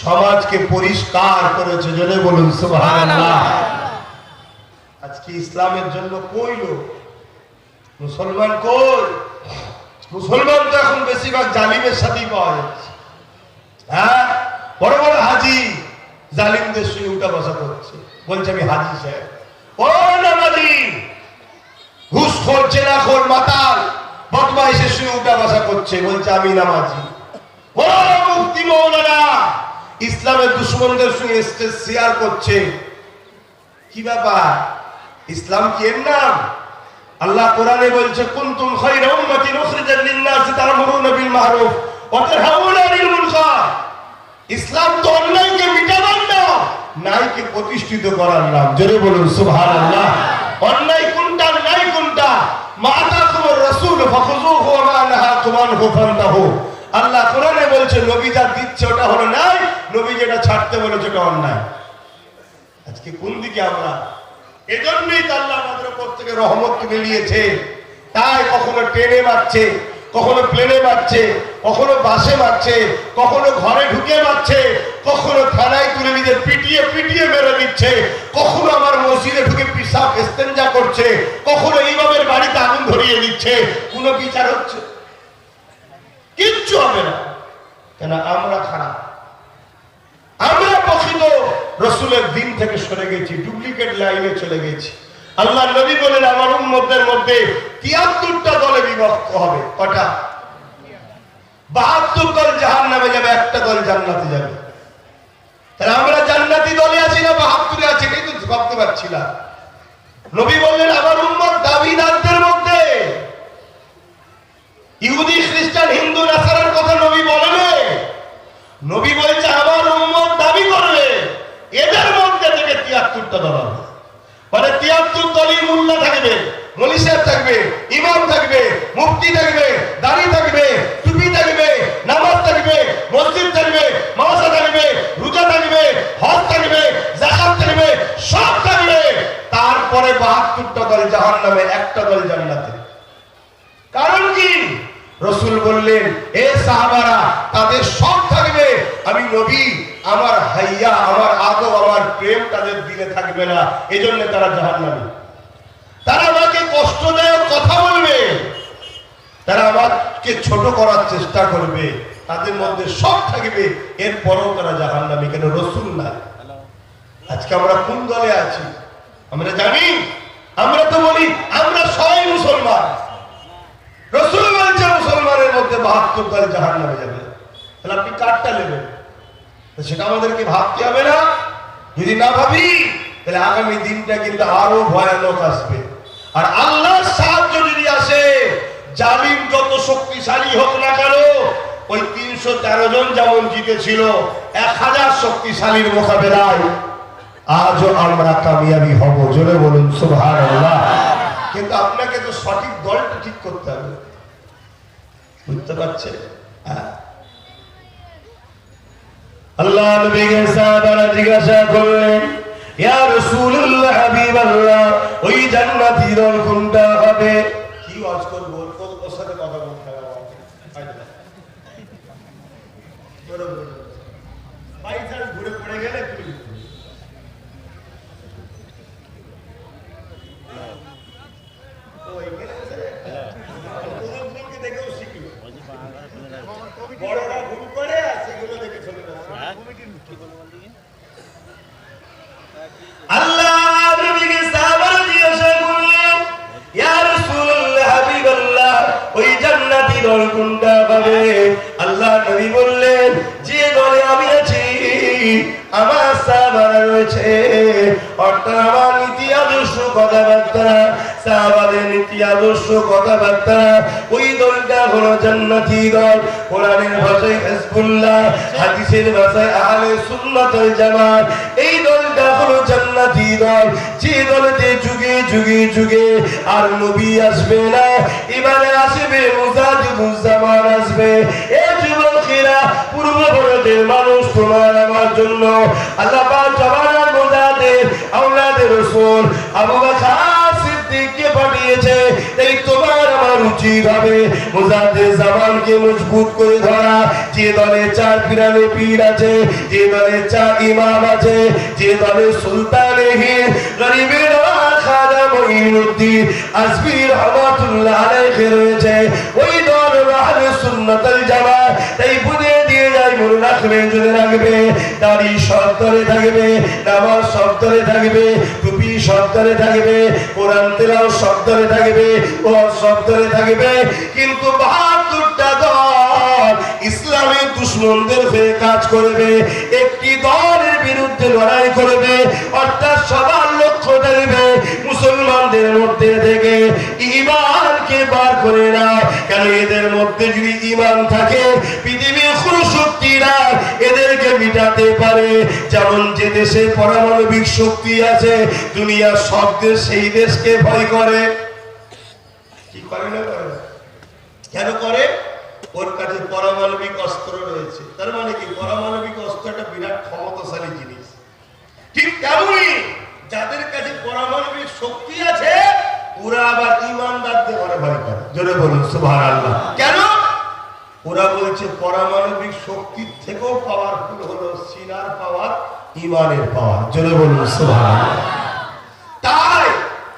সমাজকে পরিষ্কার করেছে। জোরে বলুন সুবহানাল্লাহ। আজকে ইসলামের জন্য কই লোক, মুসলমান কই? মুসলমান তো এখন বেশিরভাগ জালিমের সাথেই পাওয়া যাচ্ছে। হ্যাঁ, বড় বড় হাজি জালিমদের সঙ্গে উঠা বসা করছে, বলছে আমি হাজি সাহেব। ও নামাজি, ঘুষখোর, জেনাখোর, মাতাল, বদমাইশের সঙ্গে উঠা বসা করছে, বলছে আমি নামাজি। ও মুফতি মৌলানা, ইসলামের দুশমনদের সঙ্গে স্টেজ শেয়ার করছে। কি ব্যাপার? ইসলাম কি এর নাম? আল্লাহ কোরআনে বলছে কুনতুম খায়রা উম্মাতিন উখরিজাত লিন-নাসি তা'মুরুনা বিল মা'রুফ ওয়া তানহাউনা আনিল মুনকার। ইসলাম তো অন্যায়কে মিটাবার নাম, ন্যায়কে প্রতিষ্ঠিত করার নাম। জোরে বলুন সুবহানাল্লাহ। অন্যায় কোনটা, ন্যায় কোনটা? মা আতাকুমুর রাসূল ফাখুযুহু ওয়া মা নাহাকুম আনহু ফান্তাহু। আল্লাহ কোরআনে বলছে নবী যা দিচ্ছে ওটা হলো ন্যায়, নবী যেটা ছাড়তে বলেছে ওটা অন্যায়। আজকে কোন দিকে আমরা? এজন্যই তো আল্লাহ আমাদের উপর থেকে রহমত তুলে নিয়েছে। তাই কখনো ট্রেনে মারছে, কখনো প্লেনে মারছে, কখনো বাসে মারছে, কখনো ঘরে ঢুকে মারছে, কখনো থানায় তুলে নিজে পিটিয়ে পিটিয়ে মেরে দিচ্ছে, কখনো আমার মসজিদে ঢুকে পিশাব ইস্তেঞ্জা করছে, কখনো ইমামের বাড়িতে আগুন ধরিয়ে দিচ্ছে। কোনো বিচার হচ্ছে? কিচ্ছু হবে না। কেন? আমরা খারাপ, আমরা প্রকৃত রসুলের দিন থেকে সরে গেছি, ডুপ্লিকেট লাইনে চলে গেছি। আল্লাহ নবী বলেন আমার উম্মতের মধ্যে 73টা দলে বিভক্ত হবে। কটা? 72 দল জাহান্নামে যাবে, একটা দল জান্নাতে যাবে। তাহলে আমরা জান্নাতি দলে আছি না 72-এ আছি? এটাই তো ভাবতে পারছি না। নবী বললেন আমার উম্মত দাবিদারদের মধ্যে ইহুদি, খ্রিস্টান, হিন্দু, নাসারার কথা নবী বলেন। নবী বলছে আমার উম্মত দাবি করবে এদের মধ্যে থেকে 73টা দল হবে। মানে 73 দলই মুল্লা থাকবে, মৌলভী সাহেব থাকবে, ইমাম থাকবে, মুফতি থাকবে, দাড়ি থাকবে, টুপি থাকবে, নামাজ থাকবে, মসজিদ থাকবে, মাদ্রাসা থাকবে, রোজা থাকবে, হজ থাকবে, যাকাত থাকবে, সব থাকবে। তারপরে 72টা দল জাহান্নামে, একটা দল জান্নাতে। কারণ কি? রসুল বললেন এ সাহাবারা তাদের সব থাকবে, আমি নবী আমার হাইয়া, আমার আদব, আমার প্রেম তাদের দিলে থাকবে না, এজন্য তারা জাহান্নামী। তারা আমাকে কষ্টদায়ক কথা বলবে, তারা আমাকে ছোট করার চেষ্টা করবে, তাদের মধ্যে সব থাকবে, এরপরও তারা জাহান্নামী। কেন? রসুল না। আজকে আমরা কোন দলে আছি আমরা জানি? আমরা তো বলি আমরা সবাই মুসলমান। রসুল বলছে মুসলমানের মধ্যে 72 দল জাহান্নামে যাবে। তাহলে আপনি কারটা নেবেন? সেটা আমাদেরকে ভাবতে হবে না। যদি না ভাবি তাহলে আগামী দিনটা কিন্তু আরো ভয়ানক আসবে। আর আল্লাহর সাহায্য যদি আসে, জালিম যত শক্তিশালী হোক না কেন, ওই 313 জন যেমন জিতেছিল 1000 শক্তিশালীর মোকাবেলায় আজও আমরা কামিয়াবি হব। জোরে বলুন সুবহানাল্লাহ। কিন্তু আপনাকে তো সঠিক দলটা ঠিক করতে হবে, বুঝতে পারছেন? আল্লাহ নবীকে সাহাবারা জিজ্ঞাসা করলেন ইয়া রাসূলুল্লাহ, হাবিবাল্লাহ, ওই জান্নাতি দল কোনটা হবে? কি ওয়াজ করব? ওর সাথে কথা বলতে হবে। বাইচার ঘুরে পড়ে গেলে বড়রা ভুল করে সেগুলো দেখে চলে যাচ্ছে। আল্লাহ নবীকে সাহাবারা জিজ্ঞাসা করলেন ইয়া রাসূলুল্লাহ, হাবিবাল্লাহ, ওই জান্নাতি দল কোনটা হবে? আল্লাহ নবী বললেন যে দলে আমি আছি, আমার সাহাবারা রয়েছে, অর্থাৎ আমার নীতি আদর্শ কথাবার্তা, সাহাবাদের নীতি আদর্শ কথাবার্তা, ওই দলটা হলো জান্নাতি দল, কোরআনের ভাষায় হিজবুল্লাহ, হাদিসের ভাষায় আহলে সুন্নাত ওয়াল জামাত। এই দলটা হলো জান্নাতি দল, যে দলেতে যুগে যুগে যুগে আর নবী আসবে না, এবারে আসবে মুজাদ্দিদুজ জামান আসবে। এই যুবকেরা, পূর্ব ভারতের মানুষ, তোমার আমার জন্য আল্লাহ পাক জামানার মুজাদ্দিদ আওলাদে রাসূল আবু বকর সিদ্দিককে পাঠিয়েছে। এই তোমার আমার উচিত হবে মুজাদ্দিদ জামানকে মজবুত করে ধরা। যে দলে 4 পিরানে পীর আছে, যে দলে 4 ইমাম আছে, যে দলে সুলতানে হিন্দ গরিবের খাজা মুঈনুদ্দিন আজমি রহমাতুল্লাহ আলাইহি রয়েছে, ওই দল আহলে সুন্নাত ওয়াল জামাত। তাই বুঝে দিয়ে যাই, মনে রাখবে, জেনে রাখবে, দাড়ি সত্তরে থাকবে, নামাজ সত্তরে থাকবে, টুপি সত্তরে থাকবে, কোরআন তেলাওয়াত সত্তরে থাকবে, ওয়াজ সত্তরে থাকবে, কিন্তু 72টা দল ইসলামের দুশমনদের হয়ে কাজ করবে। একটি দলের বিরুদ্ধে লড়াই করবে, অর্থাৎ সবার লক্ষ্য থাকবে মুসলমানদের মধ্যে থেকে ঈমানকে বার করে না। কারণ এদের মধ্যে যদি ঈমান থাকে, পৃথিবীর কোন শক্তিরা এদেরকে মিটাতে পারে। যেমন যে দেশে পারমাণবিক শক্তি আছে, দুনিয়ার সব দেশ সেই দেশকে ভয় করে। কি করে না? করে না। কেন করে? ওর কাছে পারমাণবিক অস্ত্র রয়েছে। তার মানে কি, পারমাণবিক অস্ত্র একটা বিরাট ক্ষমতাশালী জিনিস। ঠিক তেমনই যাদের কাছে পারমাণবিক শক্তি আছে, ওরা আবার ঈমানদারদের ঘরে ভয় করে। জোরে বলুন সুবহানাল্লাহ। কেন? ওরা বলছে পারমাণবিক শক্তির থেকেও পাওয়ারফুল হলো সিনার পাওয়ার, ঈমানের পাওয়ার। জোরে বলুন সুবহানাল্লাহ। তাই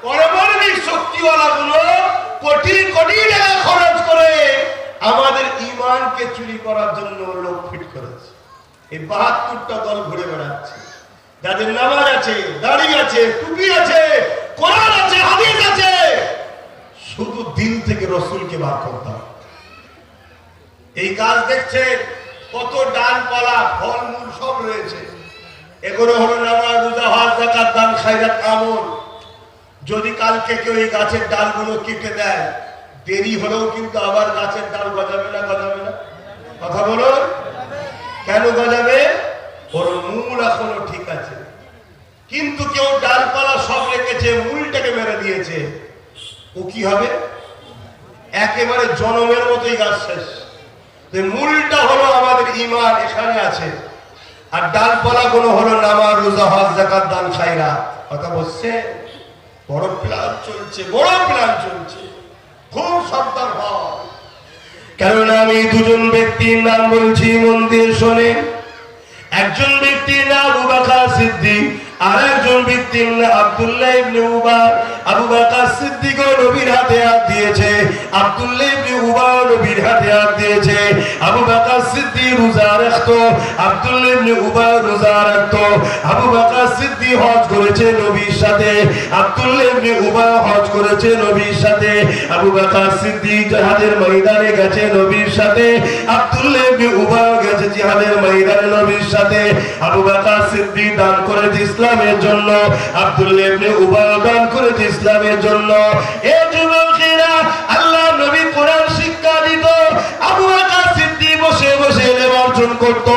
পারমাণবিক শক্তিওয়ালা গুলো কোটি কোটি টাকা খরচ করে আমাদের ঈমানকে চুরি করার জন্য লোক ফিট করেছে। এই 72টা দল ঘুরে বেড়াচ্ছে, যাদের নামাজ আছে, দাড়ি আছে, টুপি আছে, কোরআন আছে, হাদিস আছে, শুধু দিল থেকে রাসূলকে বার করতে হবে। এই কাজ দেখছেন, কত ডালপালা ফলমূল সব রয়েছে, এগুলো হলো নামাজ, রোজা, হজ, যাকাত, দান, খায়রাত, আমল। যদি কালকে কেউ এই গাছের ডালগুলো কেটে দেয়, দেরি হলেও কিন্তু আবার গাছের ডাল গজাবে না? গজাবে না? কথা বলুন। কেন গজাবে? ওর মূল এখনো ঠিক আছে, কিন্তু কেউ ডালপালা সব রেখেছে, মূলটাকে মেরে দিয়েছে, ও কি হবে? একেবারে জনমের মতোই গাছ শেষ। মূলটা হলো আমাদের ঈমান, এখানে আছে, আর ডালপালা গুলো হলো নামাজ, রোজা, হজ, যাকাত, দান, খায়রাত। কথা বলছে, বড় প্ল্যান চলছে, বড় প্ল্যান চলছে, খুব সাবধান হও। কারণ আমি দুজন ব্যক্তির নাম বলছি, মন দিয়ে শোনেন। একজন ব্যক্তির নাম আবু বকর সিদ্দিক, আর একজন ব্যক্তির নাম আব্দুল্লাহ ইবনে উবাই। আবু বকর সিদ্দিক নবীর হাতে হাত দিয়েছে, আব্দুল্লাহ ইবনে উবাই নবীর হাতে হাত দিয়েছে। আবু বকর সিদ্দিক রোজা রাখতো, আব্দুল্লাহ ইবনে উবাই রোজা রাখতো। আবু বকর সিদ্দিক হজ করেছে নবীর সাথে, আব্দুল্লাহ ইবনে উবাই হজ করেছে নবীর সাথে। আবু বকর সিদ্দিক জিহাদের ময়দানে গেছে নবীর সাথে, আব্দুল্লাহ ইবনে উবাই গেছে জিহাদের ময়দানে নবীর সাথে। আবু বকর সিদ্দিক দান করেছে ইসলামের জন্য, আব্দুল্লাহ ইবনে উবাই দান করেছে ইসলামের জন্য। এই যুবকেরা, আল্লাহ নবী কোরআন শিক্ষা দিত, আবু বকর সিদ্দিক বসে বসে ইলম অর্জন করত,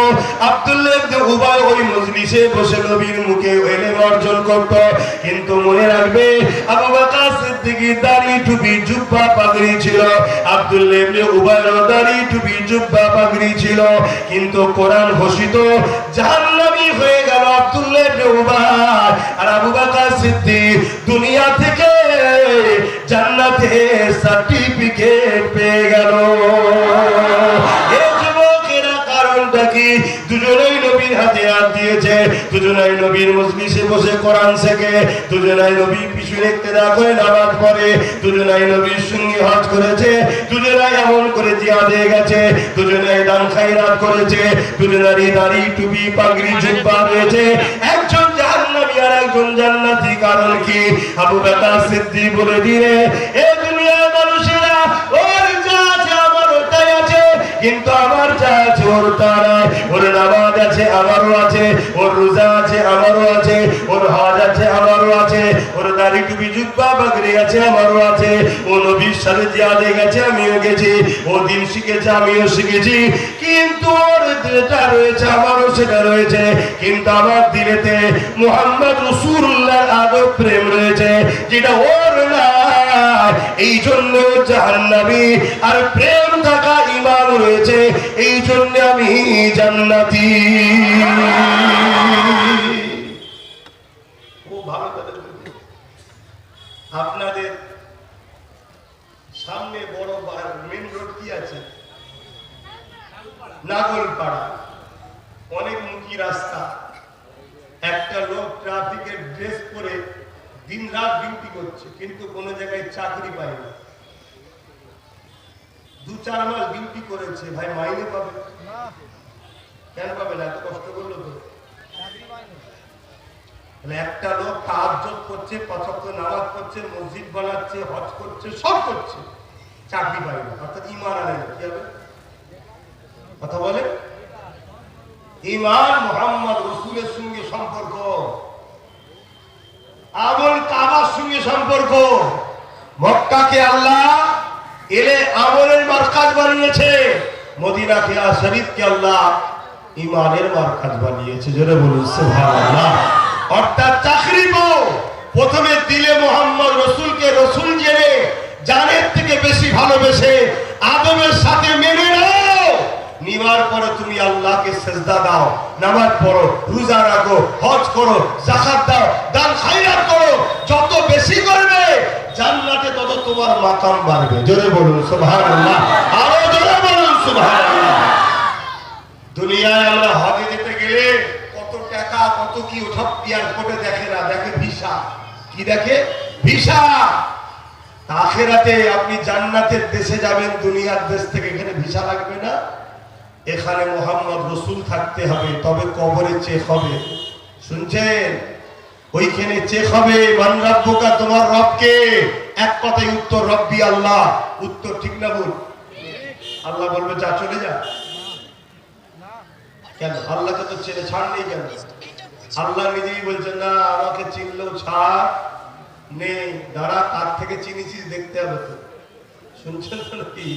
আব্দুল্লাহ ইবনে উবাই ওই মজলিসে বসে নবীর মুখে ইলম অর্জন করত। কিন্তু মনে রাখবে, আবু বকর সিদ্দিকের দাড়ি, টুপি, জুব্বা, পাগড়ি ছিল, আব্দুল্লাহ ইবনে উবাইয়ের দাড়ি, টুপি, জুব্বা, পাগড়ি ছিল, কিন্তু কোরআন ঘোষিত জাহান্নামী হয়ে গেল আব্দুল্লাহ ইবনে উবাই, আর আবু বকর সিদ্দিক দুনিয়া থেকে জান্নাতে সার্টিফিকেট পেয়ে গেল। এই যুবকেরা, কারণটা কি? দুজনেই নবীর হাতে হাত দিয়েছে, দুজনেই নবীর মজলিসে বসে কোরআন শেখে, দুজনেই নবীর পিছনে ইক্তেদা করে নামাজ পড়ে, দুজনেই নবীর সঙ্গে হজ করেছে, দুজনেই আমল করে জিহাদে গেছে, দুজনেই দান খায়রাত করেছে, দুজনেরই দাড়ি, টুপি, পাগড়ি, জুব্বা রয়েছে। একজন জাহান্নামী আর একজন জান্নাতি। কারণ কি? আবু বকর সিদ্দিক বলে দিলে, এ দুনিয়ার মানুষেরা, ওর যা আছে আমার ওটাই আছে, কিন্তু আমার যা আছে ওর তা নাই। ওর নামাজ আছে, আছে আমারও আছে, ওর রোজা আছে আমারও আছে, ওর হজ আছে আমারও আছে, ওর দাড়ি টুপি জুব্বা পাগড়ি আছে আমারও আছে, ও নবীর সাথে জিহাদে গেছে আমিও গেছি, ও দিন শিখেছে আমিও শিখেছি, কিন্তু ওর যেটা রয়েছে আমারও সেটা রয়েছে, কিন্তু আমার দিলেতে মুহাম্মদ রাসূলুল্লাহর আদব প্রেম রয়েছে যেটা ওর না, এই জন্য জাহান্নামী। আর প্রেম থাকা ঈমান রয়েছে, এই জন্য আমি জান্নাতি। ও ভালো কথা। আপনাদের সামনে বড় মেন রোড কি আছে? নাগলপাড়া, অনেক মুখী রাস্তা। একটা লোক ট্রাফিকের ড্রেস পরে দিন রাত ডিউটি করছে, কিন্তু কোনো জায়গায় চাকরি পায় না। 2-4 মাস ডিউটি করেছে, ভাই মাইনে পাবে? কেন পাবে না? এত কষ্ট করলো তো। একটা লোক তাহাজ্জুদ করছে, 5 ওয়াক্ত নামাজ পড়ছে, মসজিদ বানাচ্ছে, হজ করছে, সব করছে, চাকরি পায় না, অর্থাৎ ঈমান আনে না। কি হবে? কথা বলে। ঈমান মুহাম্মদ রাসূলের সঙ্গে সম্পর্ক, আমল কাবার সঙ্গে সম্পর্ক। মক্কাকে আল্লাহ এলে আমলের মারকাজ বানিয়েছে, মদিনাকে আর শরীফকে আল্লাহ ঈমানের মারকাজ বানিয়েছে। জোরে বলুন সুবহানাল্লাহ। অর্থাৎ চাকরি পাও, প্রথমে দিলে মুহাম্মদ রাসূলকে রাসূল জেনে জানের থেকে বেশি ভালোবেসে আদমের সাথে মেনে নাও, নিবার পরে তুমি আল্লাহকে সেজদা দাও, নামাজ পড়ো, রোজা রাখো, হজ করো, যাকাত দাও, দান খায়রাত করো। যত বেশি করবে জান্নাতে তত তোমার মাকাম বাড়বে। জোরে বলুন সুবহানাল্লাহ, আরো জোরে বলুন সুবহানাল্লাহ। দুনিয়ায় আমরা হজে যেতে গেলে কত টাকা কত কি ওঠব এয়ারপোর্টে দেখে না, দেখে ভিসা। কি দেখে? ভিসা। আখিরাতে আপনি জান্নাতের দেশে যাবেন দুনিয়ার দেশ থেকে, এখানে ভিসা লাগবে না। এখানে মুহাম্মদ রাসূল থাকতে হবে, তবে কবরে চেক হবে। শুনছেন? ওইখানে চেক হবে, মান রাব্বুকা, তোমার রবকে। এক কথায় উত্তর রব্বি আল্লাহ। উত্তর ঠিক না ভুল? আল্লাহ বলবে যা চলে যা। কেন? আল্লাহকে তো ছেড়ে ছাড় নেই কেন? আল্লাহ নিজেই বলছেন না, আমাকে চিনলেও ছাড় নেই, দাঁড়া, কার থেকে চিনিছিস দেখতে হবে তো। শুনছেন তো নাকি?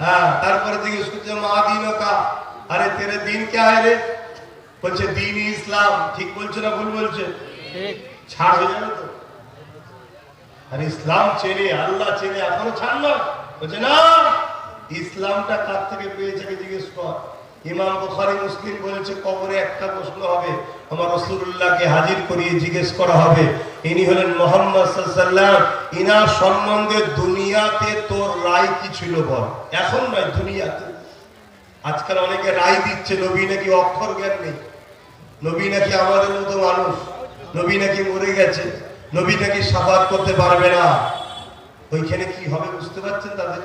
হ্যাঁ। তারপরে জিজ্ঞেস করছে মা দিনও কা, আরে তেরে দিন কে আয় রে? বলছে দিন ইসলাম। ঠিক বলছে না ভুল বলছে? ছাড় হয়ে যাবে তো। আর ইসলাম চেনে, আল্লাহ চেনে, এখনো ছাড় না। বলছে না, ইসলামটা কার থেকে পেয়েছে জিজ্ঞেস কর। ইমাম বুখারী মুসলিম বলেছে কবরে একটা প্রশ্ন হবে, আমার রাসূলুল্লাহকে হাজির করিয়ে জিজ্ঞেস করা হবে, ইনি হলেন মুহাম্মদ সাল্লাল্লাহু আলাইহি ওয়াসাল্লাম, ইনার সম্বন্ধে দুনিয়াতে তোর রায় কি ছিল বল। এখন নয়, দুনিয়াতে। আজকাল অনেকে রায় দিচ্ছে নবী নাকি অক্ষর জ্ঞান নেই, নবী নাকি আমাদের মতো মানুষ, নবী নাকি মরে গেছে, নবী নাকি শাফাত করতে পারবে না। ওইখানে কি হবে বুঝতে পারছেন তাদের?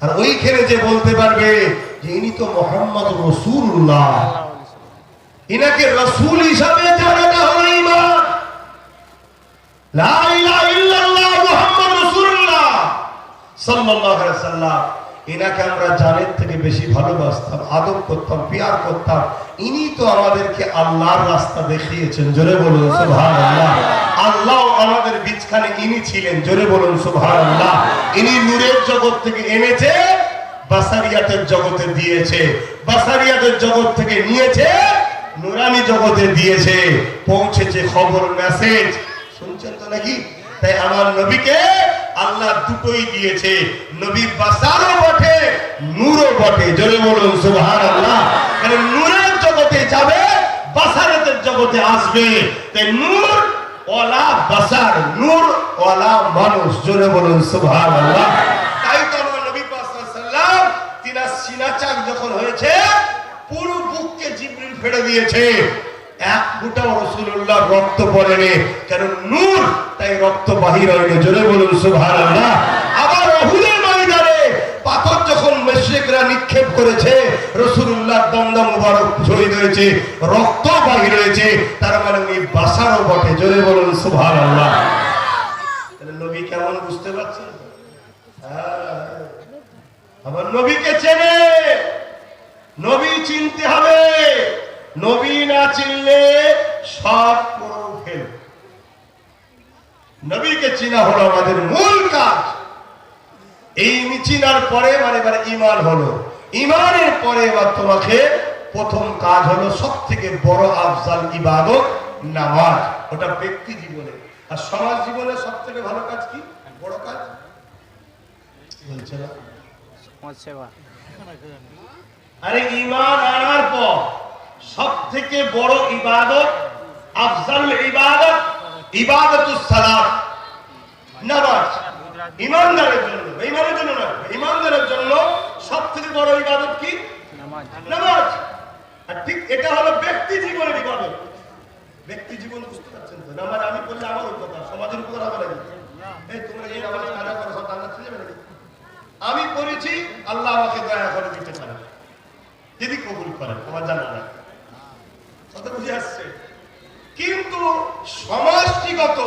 আর ওইখানে যে বলতে পারবে যে ইনি তো মুহাম্মদ রাসূলুল্লাহ, ইনাকে রাসূল হিসাবে জানাটা হলো ঈমান। লা ইলাহা ইল্লাল্লাহ মুহাম্মদ রাসূলুল্লাহ সাল্লাল্লাহু আলাইহি ওয়াসাল্লাম, ইনাকে আমরা জানের থেকে বেশি ভালোবাসতাম, আদব করতাম, পিয়ার করতাম। ইনি তো আমাদেরকে আল্লাহর রাস্তা দেখিয়েছেন। জোরে বলুন সুবহানাল্লাহ। আল্লাহ আমাদের বিচখানে ইনি ছিলেন। জোরে বলুন সুবহানাল্লাহ। ইনি নূরের জগৎ থেকে এনেছে, বাসারিয়াতের জগতে দিয়েছে, বাসারিয়াতের জগৎ থেকে নিয়েছে, নুরানি জগতে দিয়েছে, পৌঁছেছে খবর, মেসেজ। শুনছেন তো নাকি? তাই আমার নবীকে আল্লাহ দুটোই দিয়েছে, নবী বাসারও বটে, নূরও বটে। জোরে বলুন সুবহানাল্লাহ। মানে নূরের জগতে যাবে, বাসারাতের জগতে আসবে। তাই নূর ওয়ালা বাসার, নূর ওয়ালা মানুষ। জোরে বলুন সুবহানাল্লাহ। তাই তো আমার নবী পাক সাল্লাল্লাহু আলাইহি ওয়াসাল্লাম তিনার সিনা চাক যখন হয়েছে, পুরো বুককে জিবরিল ফেড়ে দিয়েছে, এক ফোঁটাও রাসূলুল্লাহর রক্ত পড়েনি, কারণ নূর, তাই রক্ত বাহির হয়নি। জোরে বলুন সুবহানাল্লাহ। আবার উহুদের ময়দানে পাথর যখন মুশরিকরা নিক্ষেপ করেছে, রাসূলুল্লাহর দমদম মুবারক শহীদ হয়েছে, রক্ত বাহির হয়েছে, তার মানে উনি বাসারও বটে। জোরে বলুন সুবহানাল্লাহ। তাহলে নবী কেমন বুঝতে পারছেন? হ্যাঁ, আমার নবীকে চেনে, নবী চিনতে হবে, নবী না চিনলে সব পুরো ফেল। নবীকে চিনা হলো আমাদের মূল কাজ। এই চিনার পরে মানে ঈমান হলো, ঈমানের পরে এবার তোমাকে প্রথম কাজ হলো সব থেকে বড় আফজাল ইবাদত নামাজ। ওটা ব্যক্তি জীবনে। আর সমাজ জীবনে সব থেকে ভালো কাজ কি, বড় কাজ বলছে না, সমাজ সেবা। আরে ঈমান আনার পর সব থেকে বড় ইবাদত, আফজাল ইবাদত ইবাদতুস সালাত, নামাজ। ঈমানদারের জন্য, বেঈমানের জন্য না, ঈমানদারের জন্য সব থেকে বড় ইবাদত কি, নামাজ। নামাজ। আর ঠিক এটা হলো ব্যক্তি জীবনের ইবাদত। ব্যক্তি জীবন বুঝতে পারছেন তো? নামাজ আমি বললে আমার কথা, সমাজের উপর আমার লাগে। এই তোমরা এই নামাজ কাজা করো, সব আল্লাহ ছেড়ে যাবে। আমি করেছি, আল্লাহ আমাকে দয়া করে দিতে পারে, যদি কবুল করেন, আমার জানা নাই। কথা বুঝে আসছে? কিন্তু সমাজগত,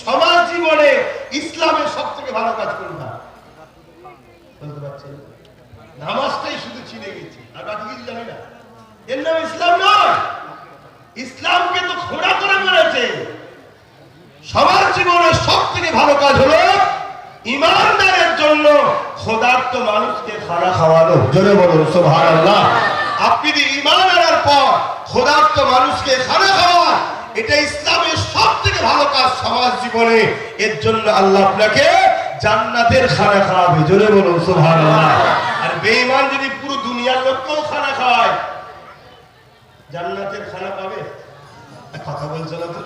সমাজ জীবনে ইসলামের সব থেকে ভালো কাজ কোনটা বলতে পারছেন? নামাজটাই শুধু চিনে গেছি, আর বাকি কিছু জানি না। এর নাম ইসলাম নয়। ইসলামকে তো খোঁড়া করে মেরেছে। সমাজ জীবনের সব থেকে ভালো কাজ হলো ঈমানদারের জন্য ক্ষুধার্ত মানুষকে খানা খাওয়ানো। জোরে বলুন সুবহানাল্লাহ। আপনি যদি ঈমান আনার পর ক্ষুধার্ত মানুষকে খানা খাওয়ান, এটা ইসলামের সব থেকে ভালো কাজ সমাজ জীবনে। এর জন্য আল্লাহ আপনাকে জান্নাতের খানা খাওয়াবে। জোরে বলুন সুবহানাল্লাহ। আর বেঈমান যদি পুরো দুনিয়ার লোককেও খানা খাওয়ায়, জান্নাতের খানা পাবে? কথা বলছে না তো?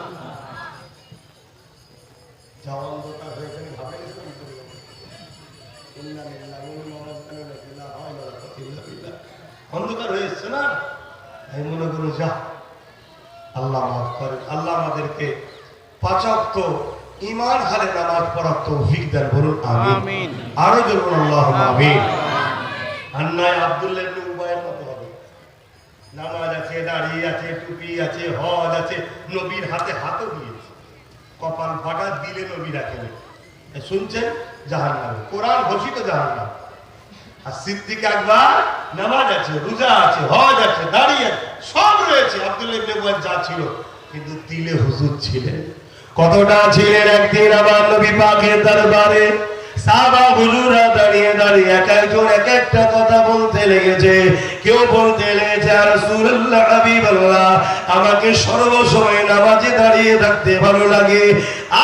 অন্ধকার হয়ে গেলে ভাবে অন্ধকার হয়ে এসছে না, আমি মনে করো যা আল্লাহ মাফ করে। আল্লাহ আমাদেরকে 5 ওয়াক্ত ঈমান হারে নামাজ পড়ার তৌফিক দেন। বলুন আমিন। আরো জোরে বলুন আল্লাহুম্মা আমিন। আন্নায় আব্দুল্লাহ ইবনে উবাইয়ের মতো হবে। নামাজ আছে, দাড়ি আছে, টুপি আছে, হজ আছে, নবীর হাতে হাতও দিয়েছে। কপাল ফাটা দিলে নবী রাখেন। শুনছেন? জাহান্নামে, কোরআন ঘোষিত জাহান্নাম। আর সিদ্দিক আকবর নামাজ আছে, রোজা আছে, হজ আছে, দাড়ি আছে, সব রয়েছে। আব্দুল্লাহ ইবনে উবাই যা ছিল, কিন্তু দিলে হুজুর ছিলেন। কতটা ছিলেন? একদিন আমার নবী পাকের দরবারে সাহাবা হুজুররা দাঁড়িয়ে দাঁড়িয়ে এক একজন এক একটা কথা বলতে লেগেছে। কেউ বলতে লেগেছে, ইয়া রাসূলুল্লাহ, হাবিবাল্লাহ, আমাকে সর্বসময় নামাজে দাঁড়িয়ে থাকতে ভালো লাগে।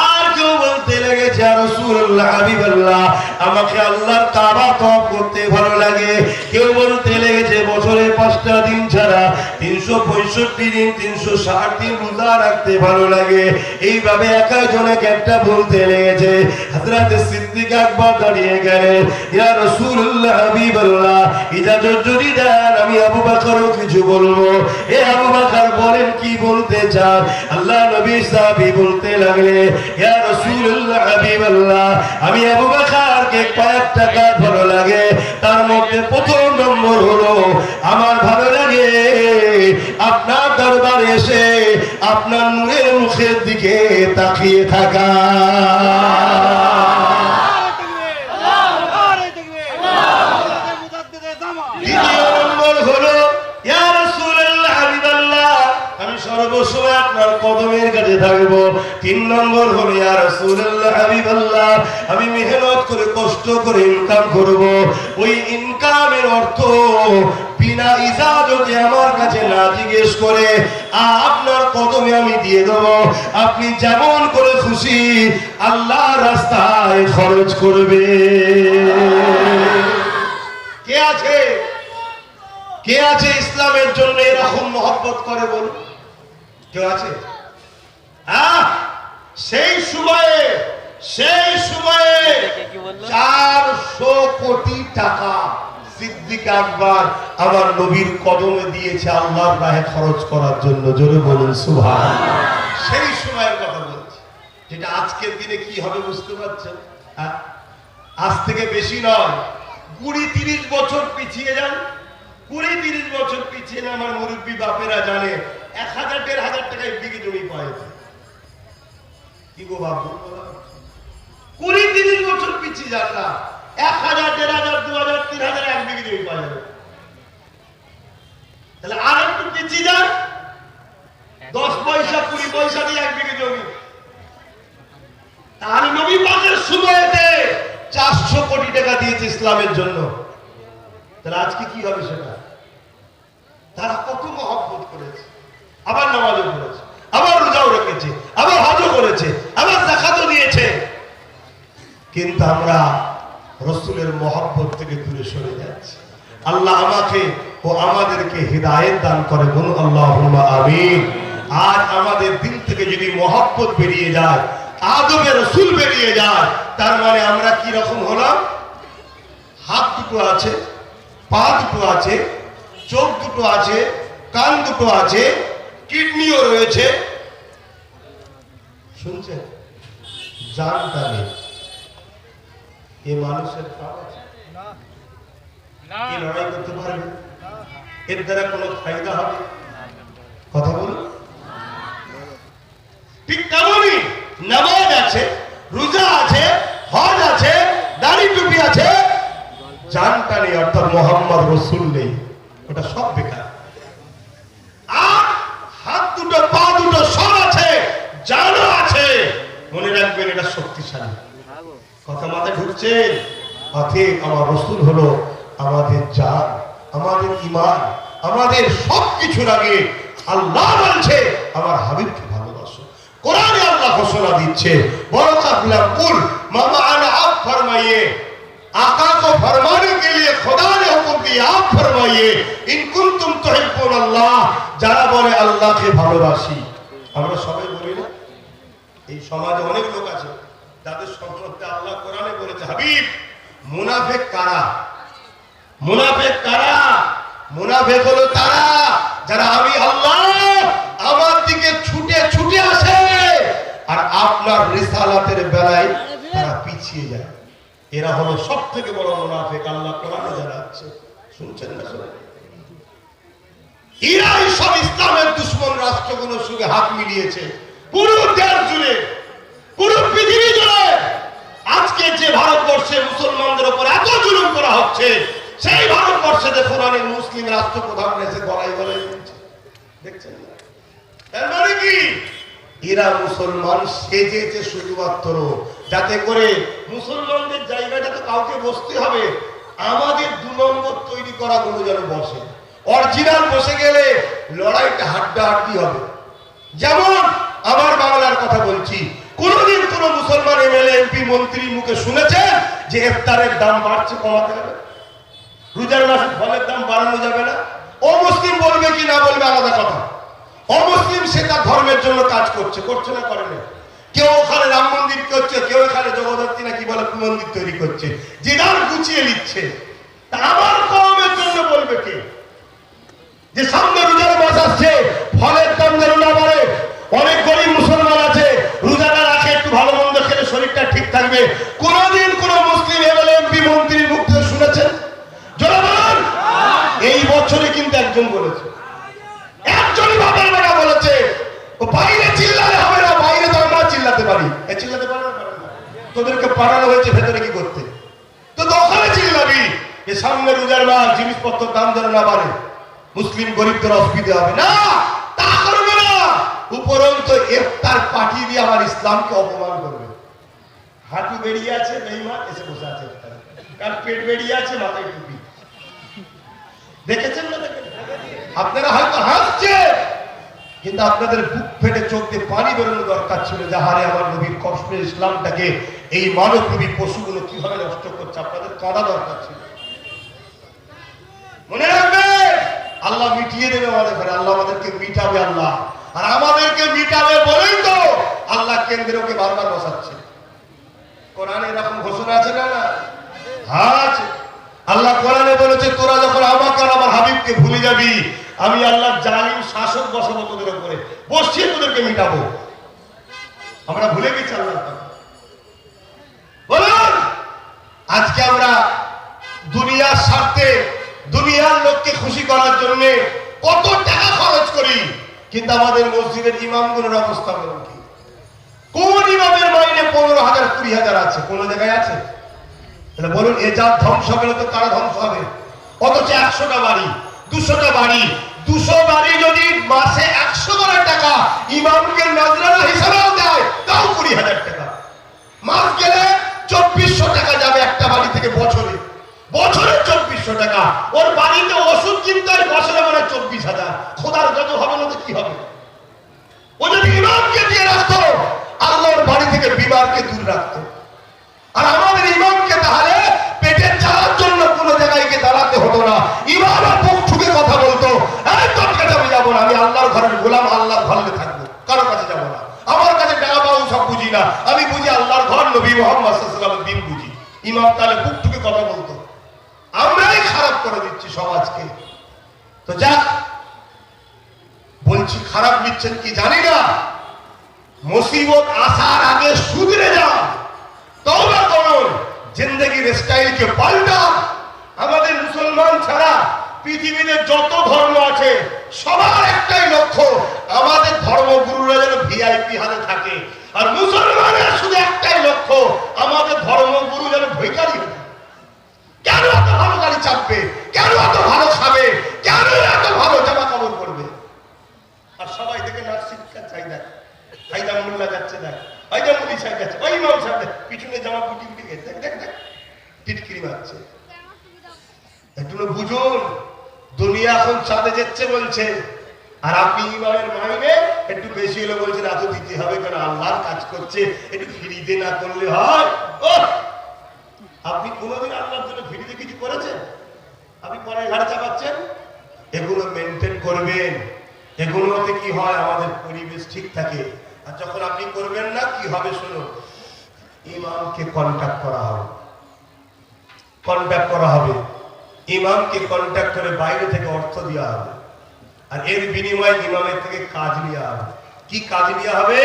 আর কেউ বলতে লেগেছে, ইয়া রাসূলুল্লাহ, হাবিবাল্লাহ, আমাকে আল্লাহর কাবা তওয়াফ করতে ভালো লাগে। কেউ বলতে লেগেছে বছরে 5টা দিন ছাড়া 365 দিন 360 দিন রোজা রাখতে ভালো লাগে। এইভাবে এক একজন এক একটা বলতে লেগেছে। হযরত সিদ্দিক আকবর দাঁড়িয়ে গেলেন, ইয়া রাসূলুল্লাহ, হাবিবাল্লাহ, ইজাজত যদি দেন আমি আবু বকরও কিছু বলবো। এ আবু বকর বলেন কি বলতে চান? আল্লাহ নবী সাহাবী বলতে লাগলেন, ইয়া রাসূলুল্লাহ, হাবিবাল্লাহ, আমি আবু বকরকে কয়েকটা কাজ ভালো লাগে। তার মধ্যে প্রথম নম্বর হলো আমার ভালো লাগে আপনার দরবারে এসে আপনার নূরের মুখের দিকে তাকিয়ে থাকা। সর্বসময় আপনার কদমের কাছে থাকবো। 3 নম্বর হলো, ইয়া রাসূলুল্লাহ, হাবিবাল্লাহ, আমি মেহনত করে কষ্ট করে ইনকাম করব। ওই ইনকামের অর্থ বিনা ইজাজতে আমার কাছে না জিজ্ঞেস করে আপনার কদমে আমি দিয়ে দেব। আপনি যেমন করে খুশি আল্লাহর রাস্তায় খরচ করবে। কে আছে, কে আছে ইসলামের জন্য এরকম মহব্বত করে? বলুন, কেউ আছে? সেই সময়ে 400 কোটি টাকা সিদ্দিক আকবর আমার নবীর কদমে দিয়েছে আল্লাহর রাহে খরচ করার জন্য। জোরে বলুন সুবহানাল্লাহ। সেই সময়ের কথা বলছি, যেটা আজকের দিনে কি হবে বুঝতে পারছেন? আজ থেকে বেশি নয়, 20-30 বছর পিছিয়ে যান। 20-30 বছর পিছিয়ে না, আমার মুরব্বী বাপেরা জানে 1000-1500 টাকায় বিঘে জমি পায়। কি গো বাবু, 20-30 বছর পিছিয়ে যান না, 1000, 1500, 2000, 3000 এক বিঘে জমি পাওয়া যাবে। 500 কোটি টাকা দিয়েছে ইসলামের জন্য, তাহলে আজকে কি হবে সেটা? তারা কত মহব্বত করেছে, আবার নামাজও করেছে, আবার রোজাও রেখেছে, আবার হজও করেছে, আবার যাকাতও দিয়েছে, কিন্তু আমরা রাসূলের মহব্বত থেকে দূরে সরে যাচ্ছি। আল্লাহ আমাকে ও আমাদেরকে হিদায়াত দান করে, বলুন আল্লাহুম্মা আমিন। আজ আমাদের দিল থেকে যদি মহব্বত বেরিয়ে যায়, আদবে রাসূল বেরিয়ে যায়, তার মানে আমরা কি রকম হলাম? হাত দুটো আছে, পা দুটো আছে, চোখ দুটো আছে, কান দুটো আছে, কিডনিও রয়েছে, শুনছেন, জানটা নেই। এ মানুষের প্রাণ আছে? এ লড়াই করতে পারবে? এর দ্বারা কোনো ফায়দা হবে? কথা বলুন। ঠিক তেমনই নামাজ আছে, রোজা আছে, হজ আছে, দাড়ি টুপি আছে, জানটা নেই, অর্থাৎ মোহাম্মদ রাসূল নেই, ওটা সব বেকার। আর হাত দুটো, পা দুটো সব আছে, জানও আছে, মনে রাখবেন এটা শক্তিশালী। কথা মাথায় ঢুকছে? অতএব আমার রাসূল হলো আমাদের জান, আমাদের ঈমান, আমাদের সবকিছুর আগে। আল্লাহ বলছে আমার হাবিবকে ভালোবাসো। কোরআনে আল্লাহ ঘোষণা দিচ্ছে, বরকাতুল্লাহ কুল মামা আনা, আপ ফরমাইয়ে, आका को फरमाने के लिए खुदा ने हुक्म दिया, आप फरमाइए इन कुंतुम तुहिब्बुन अल्लाह, যারা বলে আল্লাহকে ভালোবাসি। আমরা সবাই বলি না? এই সমাজে অনেক লোক আছে যাদের সম্পর্কে আল্লাহ কোরআনে বলেছে, হাবিব মুনাফিক কারা? মুনাফিক কারা? মুনাফিক হলো তারা যারা আমি আল্লাহ, আমার দিকে ছুটে ছুটে আসে আর আপনার রিসালাতের বেলায় তারা পিছিয়ে যায়। এরা হলো সব থেকে বড় মুনাফিক। আল্লাহ কোরআনে জানাচ্ছে, শুনছেন না? এরাই সব ইসলামের দুশ্মন রাষ্ট্রগুলোর সঙ্গে হাত মিলিয়েছে পুরো দেশ জুড়ে, পুরো পৃথিবী জুড়ে। আজকে যে ভারতবর্ষে মুসলমানদের উপর এত জুলুম করা হচ্ছে, সেই ভারতবর্ষে দেখুন অনেক মুসলিম রাষ্ট্রপ্রধান এসে গলায় গলায় বলছে, দেখছেন না? এর মানে কি? এরা মুসলমান সেজেছে শুধুমাত্র যাতে করে মুসলমানদের জায়গাটা তো কাউকে বসতে হবে, আমাদের 2 নম্বর তৈরি করা গুলো যেন বসে। অরিজিনাল বসে গেলে লড়াইটা হাড্ডাহাড্ডি হবে। যেমন আমার বাংলার কথা বলছি, কোনদিন কোন মুসলমান এমএলএ, এমপি, মন্ত্রী মুখে শুনেছেন যে ইফতারের দাম বাড়ছে, কমাতে হবে? রোজার মাসে ফলের দাম বাড়ানো যাবে না? ও মুসলিম বলবে কি না বলবে আলাদা কথা। অমুসলিম সে তার ধর্মের জন্য কাজ করছে, করছে না করে না? কেউ ওখানে রাম মন্দির করছে, কেউ এখানে জগদ্ধাত্রী না কি বলে মন্দির তৈরি করছে, যে দাম গুছিয়ে নিচ্ছে। তা আমার কওমের জন্য বলবে কে যে সামনে রোজার মাস আসছে, ফলের দাম যেন না বাড়ে? অনেক গরিব মুসলমান আছে, রোজাটা রাখে, একটু ভালো মন্দ খেলে শরীরটা ঠিক থাকবে। কোনদিন কোন মুসলিম এমএলএ, এমপি, মন্ত্রীর মুখ থেকে শুনেছেন? জোরে বলুন। এই বছরে কিন্তু একজন বলেছে, একজনই বাবার বেটা বলেছে, ও বাইরে চিল্লালে হবে না, বাইরে তো আমরা চিল্লাতে পারি। এ চিল্লাতে পারে না? তোদেরকে পাঠানো হয়েছে ভেতরে কি করতে? তো ওখানে চিল্লাবি যে সামনে রোজার মাস, জিনিসপত্রের দাম যেন না বাড়ে, মুসলিম গরিবদের অসুবিধা হবে না। তা করবে না, উপরন্ত ইফতার পার্টি দিয়ে আমার ইসলামকে অপমান করবে। হাঁটু বেরিয়ে আছে বেঈমান, এসে বসে আছে ইফতারে, কার পেট বেরিয়ে আছে, মাথায় টুপি। দেখেছেন না? দেখেন? আপনারা হয়তো হাসছেন, কিন্তু আপনাদের বুক ফেটে চোখ দিয়ে পানি বেরোনো দরকার ছিল। যাহারে আমার নবীর কষ্টের ইসলামটাকে এই মানবরূপী পশুগুলো কিভাবে নষ্ট করছে, আপনাদের কাঁদা দরকার ছিল। মনে রাখবেন, আল্লাহ মিটিয়ে দেবে আমাদের ঘরে, আল্লাহ আমাদেরকে মিটাবে। আল্লাহ আর আমাদেরকে মিটাবে বলেই তো আল্লাহ কেন্দ্রকে বারবার বসাচ্ছে। কোরআনে এরকম ঘোষণা আছে না? না আছে। আল্লাহ কোরআনে বলেছে, তোরা যখন আমাকে আর আমার হাবিবকে ভুলে যাবি, আমি আল্লাহ জালিম শাসক বসাবো তোদের উপরে, বসিয়ে তোদেরকে মিটাবো। আমরা ভুলে গেছি আল্লাহ। বলুন, আজকে আমরা দুনিয়ার স্বার্থে, দুনিয়ার লোককে খুশি করার জন্য কত টাকা খরচ করি, কিন্তু আমাদের মসজিদের ইমামগুলোর অবস্থা বলুন কি? কোন ইমামের মাইনে 15,000 20,000 আছে? কোন জায়গায় আছে? বলুন, এ যা ধ্বংস হবে তো কারা ধ্বংস হবে? অথচ 100টা বাড়ি, 200টা বাড়ি, 200 বাড়ি যদি মাসে 100 করে টাকা ইমামকে নজরানা হিসাবেও দেয়, তাও 20,000 টাকা। মাস গেলে 2400 টাকা যাবে একটা বাড়ি থেকে বছরে। বছরে 2400 টাকা। ওর বাড়িতে ওষুধ কিনতে হয় বছরে মানে 24,000। খোদার যত হবে না তো কি হবে? ও যদি ইমামকে দিয়ে রাখতো, আল্লাহর বাড়ি থেকে বিমারকে দূর রাখতো। আর আমাদের ইমামকে তাহলে পেটের চালার জন্য কোনো জায়গায় গিয়ে দাঁড়াতে হতো না। ইমাম আর বুক ঠুকে কথা বলতো, এই তোর কাছে আমি যাবো না, আমি আল্লাহর ঘরের গোলাম, আল্লাহর ঘরে থাকবো, কারো কাছে যাবো না। আমার কাছে টাকা পাবো সব বুঝি না, আমি বুঝি আল্লাহর ঘর, নবী মুহাম্মদ সাল্লাল্লাহু আলাইহি ওয়াসাল্লামের দিন বুঝি। ইমাম তাহলে বুক ঠুকে কথা বলতো। আমরাই খারাপ করে দিচ্ছি সমাজকে। তো যাক, বলছি খারাপ নিচ্ছেন কি জানি না, মুসিবত আসার আগে সুধরে যান, তওবা করুন, জিন্দেগির স্টাইলকে পাল্টান। আমাদের মুসলমান ছাড়া পৃথিবীতে যত ধর্ম আছে সবার একটাই লক্ষ্য, আমাদের ধর্মগুরুরা যেন ভিআইপি হালে থাকে। আর মুসলমানের শুধু একটাই লক্ষ্য, আমাদের ধর্মগুরু যেন ভিখারি হয়। কেন এত ভালো গাড়ি চাপবে, কেন এত ভালো খাবে, কেন এত ভালো জামা কাপড় পরবে? আর সবাই দেখে নার্সিং চাই, দেখ হাইদা মোল্লা যাচ্ছে, দেখ হাইদা মুলি সাহেব যাচ্ছে, ওই ইমাম সাহেব দেখ পিছনে জামা কুটি কুটি গেছে, দেখ দেখ টিটকিরি মারছে। একটু বুঝুন, দুনিয়া এখন চাঁদে যাচ্ছে বলছে, আর আপনি ইমামের মাইনে একটু বেশি হলে বলছেন এত দিতে হবে কেন, আল্লাহর কাজ করছে, একটু ফ্রিতে না করলে হয়? ও আপনি কোনোদিন আল্লাহর জন্য ফ্রিতে কিছু করেছেন? আপনি পরে ঘাড়ে চাপাচ্ছেন। এগুলো মেনটেন করবেন, এগুলোতে কি হয় আমাদের পরিবেশ ঠিক থাকে। আর যখন আপনি করবেন না কি হবে শুনুন, ইমামকে কন্ট্যাক্ট করা হবে, ইমামকে কন্ট্যাক্ট করে বাইরে থেকে অর্থ দেওয়া হবে, আর এর বিনিময়ে ইমামের থেকে কাজ নেওয়া হবে। কি কাজ নেওয়া হবে?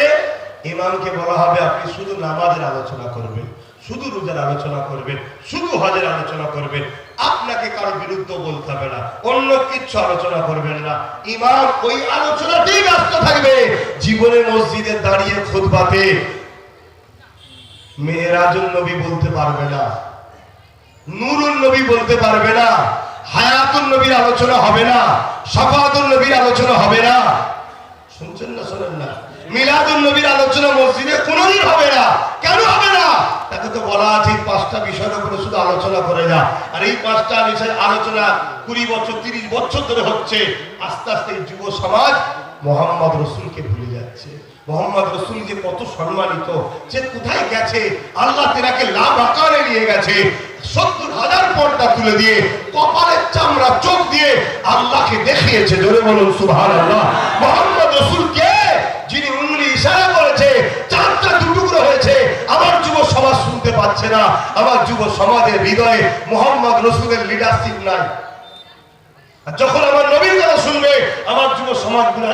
ইমামকে বলা হবে আপনি শুধু নামাজের আলোচনা করবেন, শুধু রোজার আলোচনা করবেন, শুধু হজের আলোচনা করবেন, আপনাকে কারো বিরুদ্ধে বলতে হবে না, অন্য কিছু আলোচনা করবেন না। ইমাম ওই আলোচনাতেই ব্যস্ত থাকবে। জীবনে মসজিদে দাঁড়িয়ে খুতবাতে মেরাজুন নবী বলতে পারবে না, নূরুন নবী বলতে পারবে না, হায়াতুন নবীর আলোচনা হবে না, শাফাআতুন নবীর আলোচনা হবে না। শুনছেন না শোনেন না? মিলাদুন নবীর আলোচনা মসজিদে কোনোদিন হবে না। কেন হবে না? তাকে তো বলা আছে 5টা বিষয়ের উপরে শুধু আলোচনা করে না। আর এই 5টা বিষয়ের আলোচনা 20 বছর 30 বছর ধরে হচ্ছে। আস্তে আস্তে এই যুব সমাজ মোহাম্মদ রসুলকে ভুলে যাচ্ছে। মোহাম্মদ রসুল যে কত সম্মানিত, যে কোথায় গেছে, আল্লাহ তেনাকে লাভ আকারে নিয়ে গেছে। 70,000 পর্দা তুলে দিয়ে কপালের চামড়া চোখ দিয়ে আল্লাহকে দেখিয়েছে। জোরে বলুন সুবহানাল্লাহ। মোহাম্মদ রসুল কে? যিনি উঙ্গলি ইশারা করেছে, 4টা টুকরো হয়েছে। আমার যুব সমাজ শুনতে পাচ্ছে না, আমার যুব সমাজের হৃদয়ে মোহাম্মদ রসুলের লিডারশিপ নাই। আর যখন আমার নবীর কথা শুনবে আমার যুব সমাজগুলো,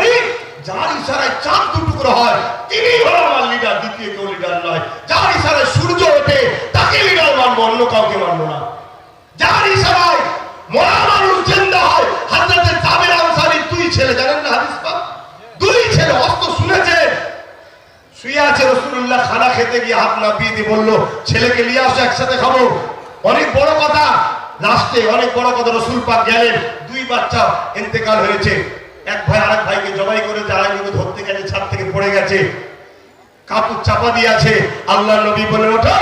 যার ইশারায় 4 টুকরো হয় তিনি হলো আমার লিডার, দ্বিতীয় কেউ লিডার নয়। যার ইশারায় সূর্য ওঠে তাকে লিডার মানবো, অন্য কাউকে মানবো না। যার ইশারায় মরা মানুষ জিন্দা হয়, হযরত জাবের আনসারী 2 ছেলে, জানেন না হাদিস পাক? 2 ছেলে অস্ত শুনেছে, শুয়ে আছে রাসূলুল্লাহ, খানা খেতে গিয়ে হাত নাপিয়ে দিয়ে বলল ছেলেকে নিয়ে আসো একসাথে খাবো। অনেক বড় কথা, লাস্টে অনেক বড় কথা, রাসূল পাক গেলেন, 2 বাচ্চা ইন্তেকাল হয়েছে। এক ভাই আরেক ভাইকে জবাই করে জ্বালানিকে ধরতে গেছে, ছাদ থেকে পড়ে গেছে, কাপড় চাপা দিয়ে আছে। আল্লাহর নবী বলে ওঠো,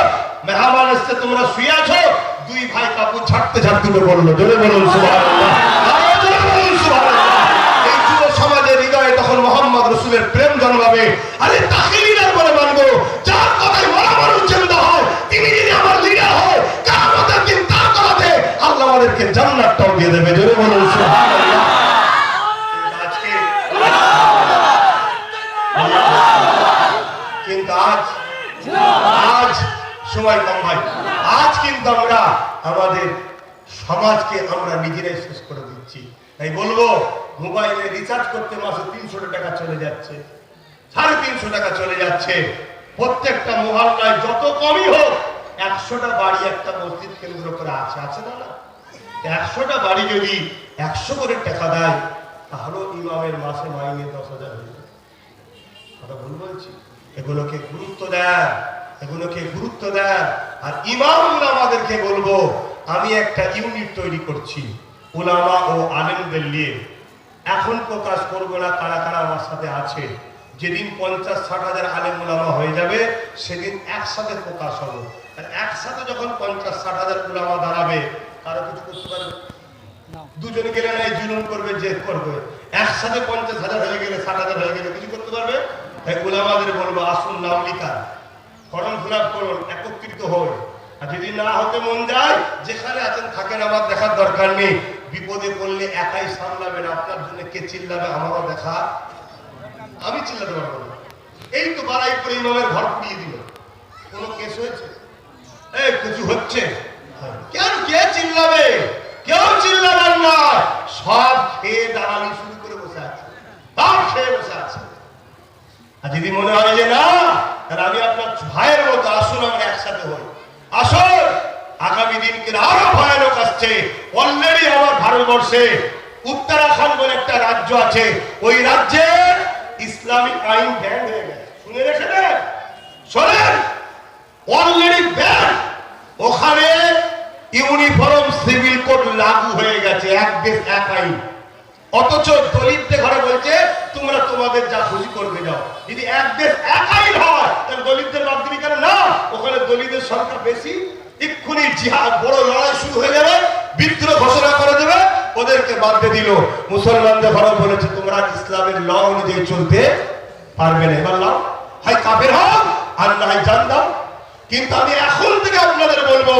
মেহমান এসেছে, তোমরা শুয়ে আছো। 2 ভাই কাপড় ছাড়তে ছাড়তে বললো, জোরে বলুন সুবহানাল্লাহ, জোরে বলুন সুবহানাল্লাহ। এই যুব সমাজের হৃদয়ে তখন মোহাম্মদ রসুলের প্রেম জন্মাবে। আরে তাকে লিডার বলে মানবো, যার কথায় মরা মানুষ জিন্দা হয়, তিনি যদি আমার লিডার হয়, কিয়ামতের দিন তার কথাতে আল্লাহ আমাদেরকে জান্নাতটাও দিয়ে দেবে। জোরে বলুন সুবহানাল্লাহ। কিন্তু আজ সময় কম ভাই, আজ কিন্তু আমরা আমাদের সমাজকে আমরা নিজেরাই শেষ করে দিচ্ছি। তাই বলবো, মোবাইলে রিচার্জ করতে মাসে 300 টাকা চলে যাচ্ছে, 350 টাকা চলে যাচ্ছে। প্রত্যেকটা মহল্লায় যত কমই হোক 100টা বাড়ি একটা মসজিদ কেন্দ্র করে আছে না? 100টা বাড়ি যদি 100 করে টাকা দেয়, তাহলে ইমামের মাসে মাইনে 10,000 হয়ে যায়। কথা ভুল বলছি? এগুলোকে গুরুত্ব দেন, এগুলোকে গুরুত্ব দেন। আর ইমাম আমাদেরকে বলবো, আমি একটা ইউনিট তৈরি করছি উলামা ও আলেমদের নিয়ে। এখন প্রকাশ করবো না কারা কারা আমার সাথে আছে, যেদিন 50-60 হাজার আলেম উলামা হয়ে যাবে সেদিন একসাথে প্রকাশ হবে। আর একসাথে যখন 50-60 হাজার উলামা দাঁড়াবে কারো কিছু করতে পারবে দুজনে গেলে নাই জুলুম করবে, জেদ করবে। একসাথে 50,000 হয়ে গেলে 60,000 হয়ে গেলে কিছু করতে পারবে? তাই উলামাদের বলবো আসুন নাম লিখা ফর্ম ফিল আপ করুন, একত্রিত হন। আর যদি না হতে মন যায় যেখানে আছেন থাকেন, আমার দেখার দরকার নেই। বিপদে পড়লে একাই সামলাবেন, আপনার জন্য কে চিল্লাবে আমারও দেখা, আমি চিল্লাতে পারবো না। এই তো বাড়াই করে ইমামের ঘর পুড়িয়ে দিল, কোনো কেস হয়েছে? এই কিছু হচ্ছে কেন? কে চিল্লাবে? কেউ চিল্লাবেন না, সব খেয়ে দাঁড়ানি শুরু করে বসে আছে, সব খেয়ে বসে আছে। আর যদি মনে হয় যে না, তাহলে আমি আপনার ভাইয়ের মতো, আসুন আমরা একসাথে হই। আসুন, আগামী দিন কিন্তু আরো ভয়ানক আসছে। অলরেডি আমার ভারতবর্ষে উত্তরাখণ্ড বলে একটা রাজ্য আছে, ওই রাজ্যে ইসলামিক আইন ব্যান হয়ে গেছে। শুনে রেখে দেন, শোনেন, অলরেডি ব্যান। ওখানে ইউনিফর্ম সিভিল কোড লাগু হয়ে গেছে, এক দেশ এক আইন। অথচ দলিতদের ঘরে বলছে তোমরা তোমাদের যা খুশি করবে যাও। যদি এক দেশ এক আইন হয় তাহলে দলিতদের বাদ দিবি কেন? না, ওখানে দলিতদের সংখ্যা বেশি, এক্ষুনি জিহাদ বড় লড়াই শুরু হয়ে যাবে, বিদ্রোহ ঘোষণা করে দেবে, ওদেরকে বাদ দিয়ে দিল। মুসলমানদের ঘরে বলেছে তোমরা ইসলামের ল অনুযায়ী চলতে পারবে না, এবার লাও হয় কাফের হও আর না হয় জান দাও। কিন্তু আমি এখন থেকে আপনাদের বলবো,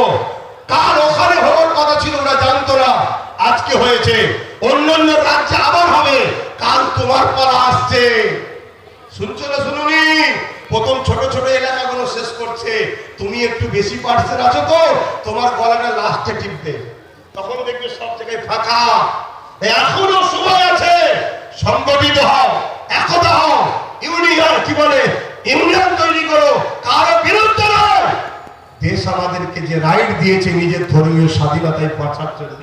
কাল ওখানে হওয়ার কথা ছিল, ওরা জানতো না, আজকে হয়েছে, অন্যান্য রাজ্যে আবার হবে, কাল তোমার পালা আসছে। শুনছো না শুনুনি? প্রথম ছোট ছোট এলাকাগুলো শেষ করছে, তুমি একটু বেশি পার্সেন্ট আছো তো তোমার গলাটা লাস্টে টিপবে, তখন দেখবে সব জায়গায় ফাঁকা। এখনো সময় আছে, সংগঠিত হও, একতা হও, ইউনিয়ন কি বলে ইউনিয়ন তৈরি করো, কারো বিরুদ্ধে নয়। দেশ আমাদেরকে যে রাইট দিয়েছে নিজের ধর্মীয় স্বাধীনতায় বাঁচার জন্য,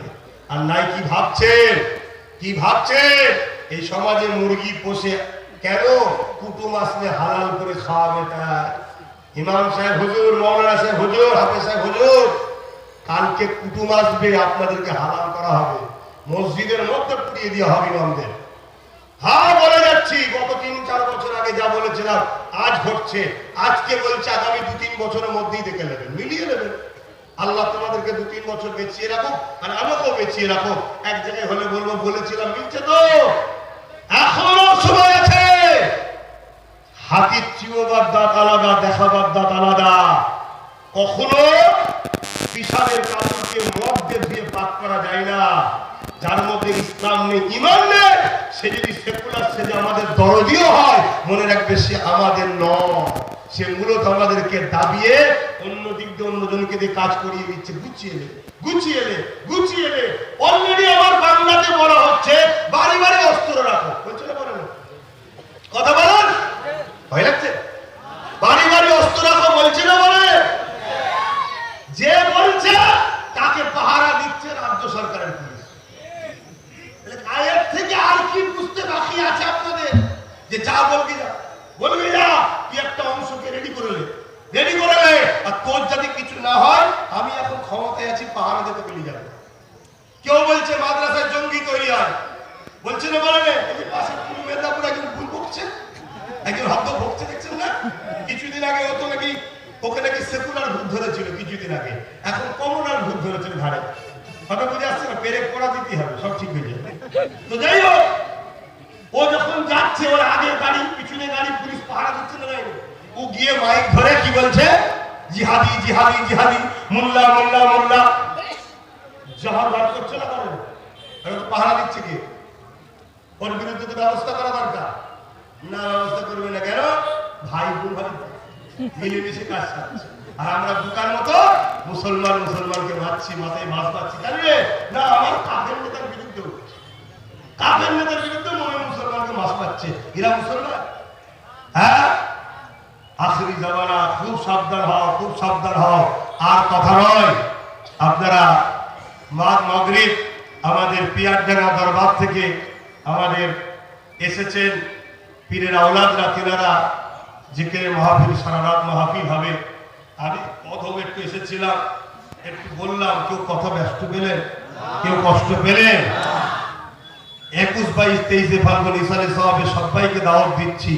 আর নাই কি ভাবছেন? কি ভাবছেন? এই সমাজে মুরগি পোষে কেন? কুটুম আসলে হালাল করে খাওয়াবে তাই। ইমাম সাহেব হুজুর, মৌলানা সাহেব হুজুর, হাফেজ সাহেব হুজুর, কালকে কুটুম আসবে, আপনাদেরকে হালাল করা হবে, মসজিদের মধ্যে পুড়িয়ে দেওয়া হবে ইমামদের। হ্যাঁ বলে যাচ্ছি, গত 3-4 বছর আগে যা বলেছিলাম আজ ঘটছে। আজকে বলছে আগামী 2-3 বছরের মধ্যেই দেখে নেবেন, মিলিয়ে নেবেন। আল্লাহ তোমাদেরকে 2-3 বছর বেঁচিয়ে রাখো, আর আমাকেও বেঁচিয়ে রাখো। এক জায়গায় হলে বলবো বলেছিলাম, মিলছে তো? এখনো সময় আছে। হাতির চিবোবার দাঁত আলাদা, দেখাবার দাঁত আলাদা। কখনো পিসাবের কাপড়কে মদ দিয়ে পাক করা যায় না। যার মধ্যে ইসলাম নেই, ঈমান নেই, সে যদি সেকুলার সেজে আমাদের দরদিও হয়, মনে রাখবে সে আমাদের নয়, সে মূলত আমাদেরকে দাবিয়ে অন্য দিক দিয়ে অন্যজনকে দিয়ে কাজ করিয়ে দিচ্ছে। গুছিয়ে নে। অলরেডি আমার বাংলাতে বলা হচ্ছে বাড়ি বাড়ি অস্ত্র রাখো, বলছে না? বলেন কথা বলেন, ভয় লাগছে? বাড়ি বাড়ি অস্ত্র রাখো বলছে না? বলে যে বলছে তাকে পাহারা দিচ্ছে রাজ্য সরকারের পুলিশ। আয়ের থেকে আর কি বুঝতে বাকি আছে আপনাদের? যে যা বলবি যা, তুই একটা অংশকে রেডি করে নে, আর তোর যদি কিছু না হয় আমি এখন ক্ষমতায় আছি, পাহারা দিতে পেলে যাবে। কেউ বলছে মাদ্রাসায় জঙ্গি তৈরি হয়, বলছে না? বলে পাশে পূর্ব মেদিনীপুর একজন ভুল বকছে, একজন হদ্দ বকছে, দেখছেন না? কিছুদিন আগে ও তো নাকি ওকে নাকি সেকুলার ভূত ধরেছিল কিছুদিন আগে, এখন কমনার ভূত ধরেছিল ঘাড়ে। কথা বুঝে আসছে না? পেরেক পড়া দিতে হবে, সব ঠিক হয়ে যাবে। তো যাই হোক, ও যখন যাচ্ছে, ওর আগে গাড়ি পিছনে গাড়ি, পুলিশ পাহারা দিচ্ছে না? ও গিয়ে মাইক ধরে কি বলছে? জিহাদি জিহাদি জিহাদি, মোল্লা মোল্লা মোল্লা, জহর বার করছে না? কারণ পাহারা দিচ্ছে কি? ওর বিরুদ্ধে তো ব্যবস্থা করা দরকার। না, ব্যবস্থা করবে না কেন? ভাই বোন ভাই মিলেমিশে কাজ করছে, আর আমরা বুকার মতো মুসলমানকে মারছি, মাথায় মাছ মারছি। জানবে না, আমার কাফের নেতার বিরুদ্ধে মনে মুসলমানকে মাছ মারছে, এরা মুসলমান। হ্যাঁ, আখেরি জামানা, খুব সাবধান হও। আর কথা নয়, আপনারা মাগরিব আমাদের পিয়ারডাঙ্গা দরবার থেকে আমাদের এসেছেন পীরের আওলাদরা, তেনারা জিকিরের মাহফিল, সারা রাত মাহফিল হবে। আমি প্রথম একটু এসেছিলাম, একটু বললাম, কেউ কথা ব্যস্ত পেলেন? কেউ কষ্ট পেলেন? 21, 22, 23 ফাল্গুন ইসালে সাহাবে সবাইকে দাওয়াত দিচ্ছি।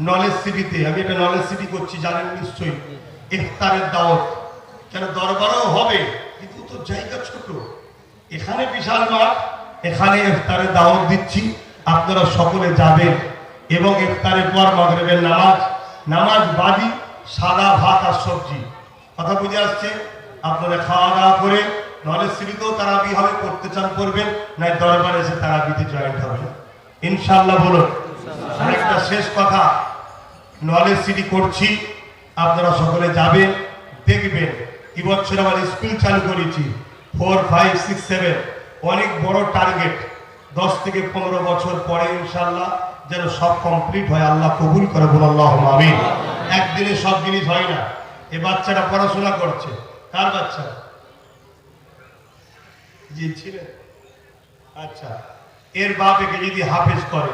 নলেজ সিটিতে, আমি একটা নলেজ সিটি করছি জানেন নিশ্চয়ই, ইফতারের দাওয়াত। কেন দরবারও হবে কিন্তু তো জায়গা ছোট, এখানে বিশাল মাঠ, এখানে ইফতারের দাওয়াত দিচ্ছি, আপনারা সকলে যাবেন। এবং ইফতারের পর মাগরিবের নামাজ বাদি, সাদা ভাত আর সবজি, কথা বুঝে আসছে? আপনারা খাওয়া দাওয়া করে নলেজ সিটিতেও তারাবি হবে, করতে চান করবেন, নাই দরবারে এসে তারাবিতে জয়েন্ট হবে ইনশাআল্লাহ। বলুন। আর একটা শেষ কথা, নলেজ সিটি করছি, আপনারা সকলে যাবেন, দেখবেন। এবছর আমার স্কুল চালু করেছি 4, 5, 6, 7, অনেক বড় টার্গেট। 10 থেকে 15 বছর পরে ইনশাআল্লাহ যেন সব কমপ্লিট হয়, আল্লাহ কবুল করে, বলুন আল্লাহুম্মা আমিন। একদিনে সব জিনিস হয় না। এই বাচ্চাটা পড়াশোনা করছে, কার বাচ্চা? জি ছিলেন, আচ্ছা। এর বাপ একে যদি হাফেজ করে,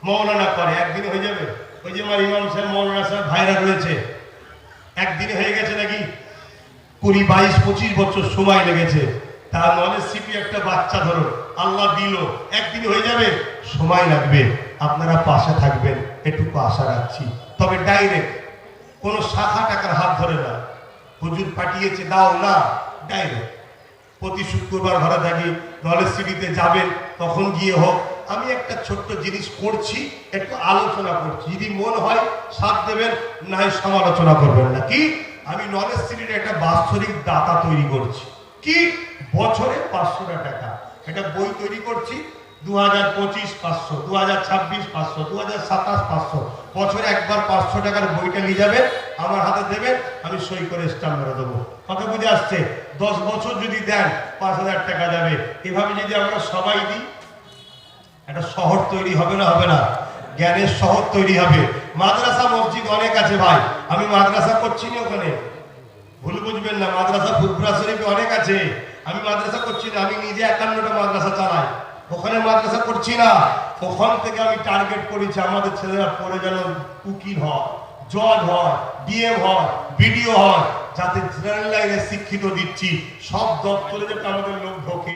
মৌলানা করে, একদিনে হয়ে যাবে? ওই যে আমার ইমাম সাহেব, মৌলানা সাহেব ভাইরা রয়েছে, একদিনে হয়ে গেছে নাকি? 20, 22, 25 বছর সময় লেগেছে। তার নলেজ সিটি একটা বাচ্চা ধরো আল্লাহ দিল, একদিনে হয়ে যাবে? সময় লাগবে। আপনারা পাশে থাকবেন এটুকু আশা রাখছি। তবে ডাইরেক্ট কোনো শাখা টাকার হাত ধরে না, হুজুর পাঠিয়েছে দাও না, ডাইরেক্ট প্রতি শুক্রবার ঘরে থাকি, নলেজ সিটিতে যাবেন, তখন গিয়ে হোক। আমি একটা ছোট্ট জিনিস করছি, একটু আলোচনা করছি, যদি মন হয় সাথ দেবেন, না হয় সমালোচনা করবেন না। কি? আমি নলেজ সিটির একটা বাৎসরিক দাতা তৈরি করছি। কি? বছরে 500 টাকা একটা বই তৈরি করছি। 2025 500, 2026 500, 2027 500, বছরে একবার 500 টাকার বইটা নিয়ে যাবেন, আমার হাতে দেবেন, আমি সই করে স্ট্যাম্প মেরে দেবো। কথা বুঝে আসছে? 10 বছর যদি দেন 5000 টাকা যাবে। এভাবে যদি আমরা সবাই দিই, একটা শহর তৈরি হবে না? হবে না? জ্ঞানের শহর তৈরি হবে। মাদ্রাসা মসজিদ অনেক আছে ভাই, আমি মাদ্রাসা করছি না ওখানে, ভুল বুঝবেন না। মাদ্রাসা ফুরফুরা শরীফে অনেক আছে, আমি মাদ্রাসা করছি না। আমি নিজে 51টা মাদ্রাসা চালাই, ওখানে মাদ্রাসা করছি না। ওখান থেকে আমি টার্গেট করেছি আমাদের ছেলেরা পড়ে যেন উকিল হয়, জজ হয়, ডিএম হয়, বিডিও হয়, যাতে জেনারেল লাইনে শিক্ষিত দিচ্ছি। সব দপ্তরে যাতে আমাদের লোক ঢোকে।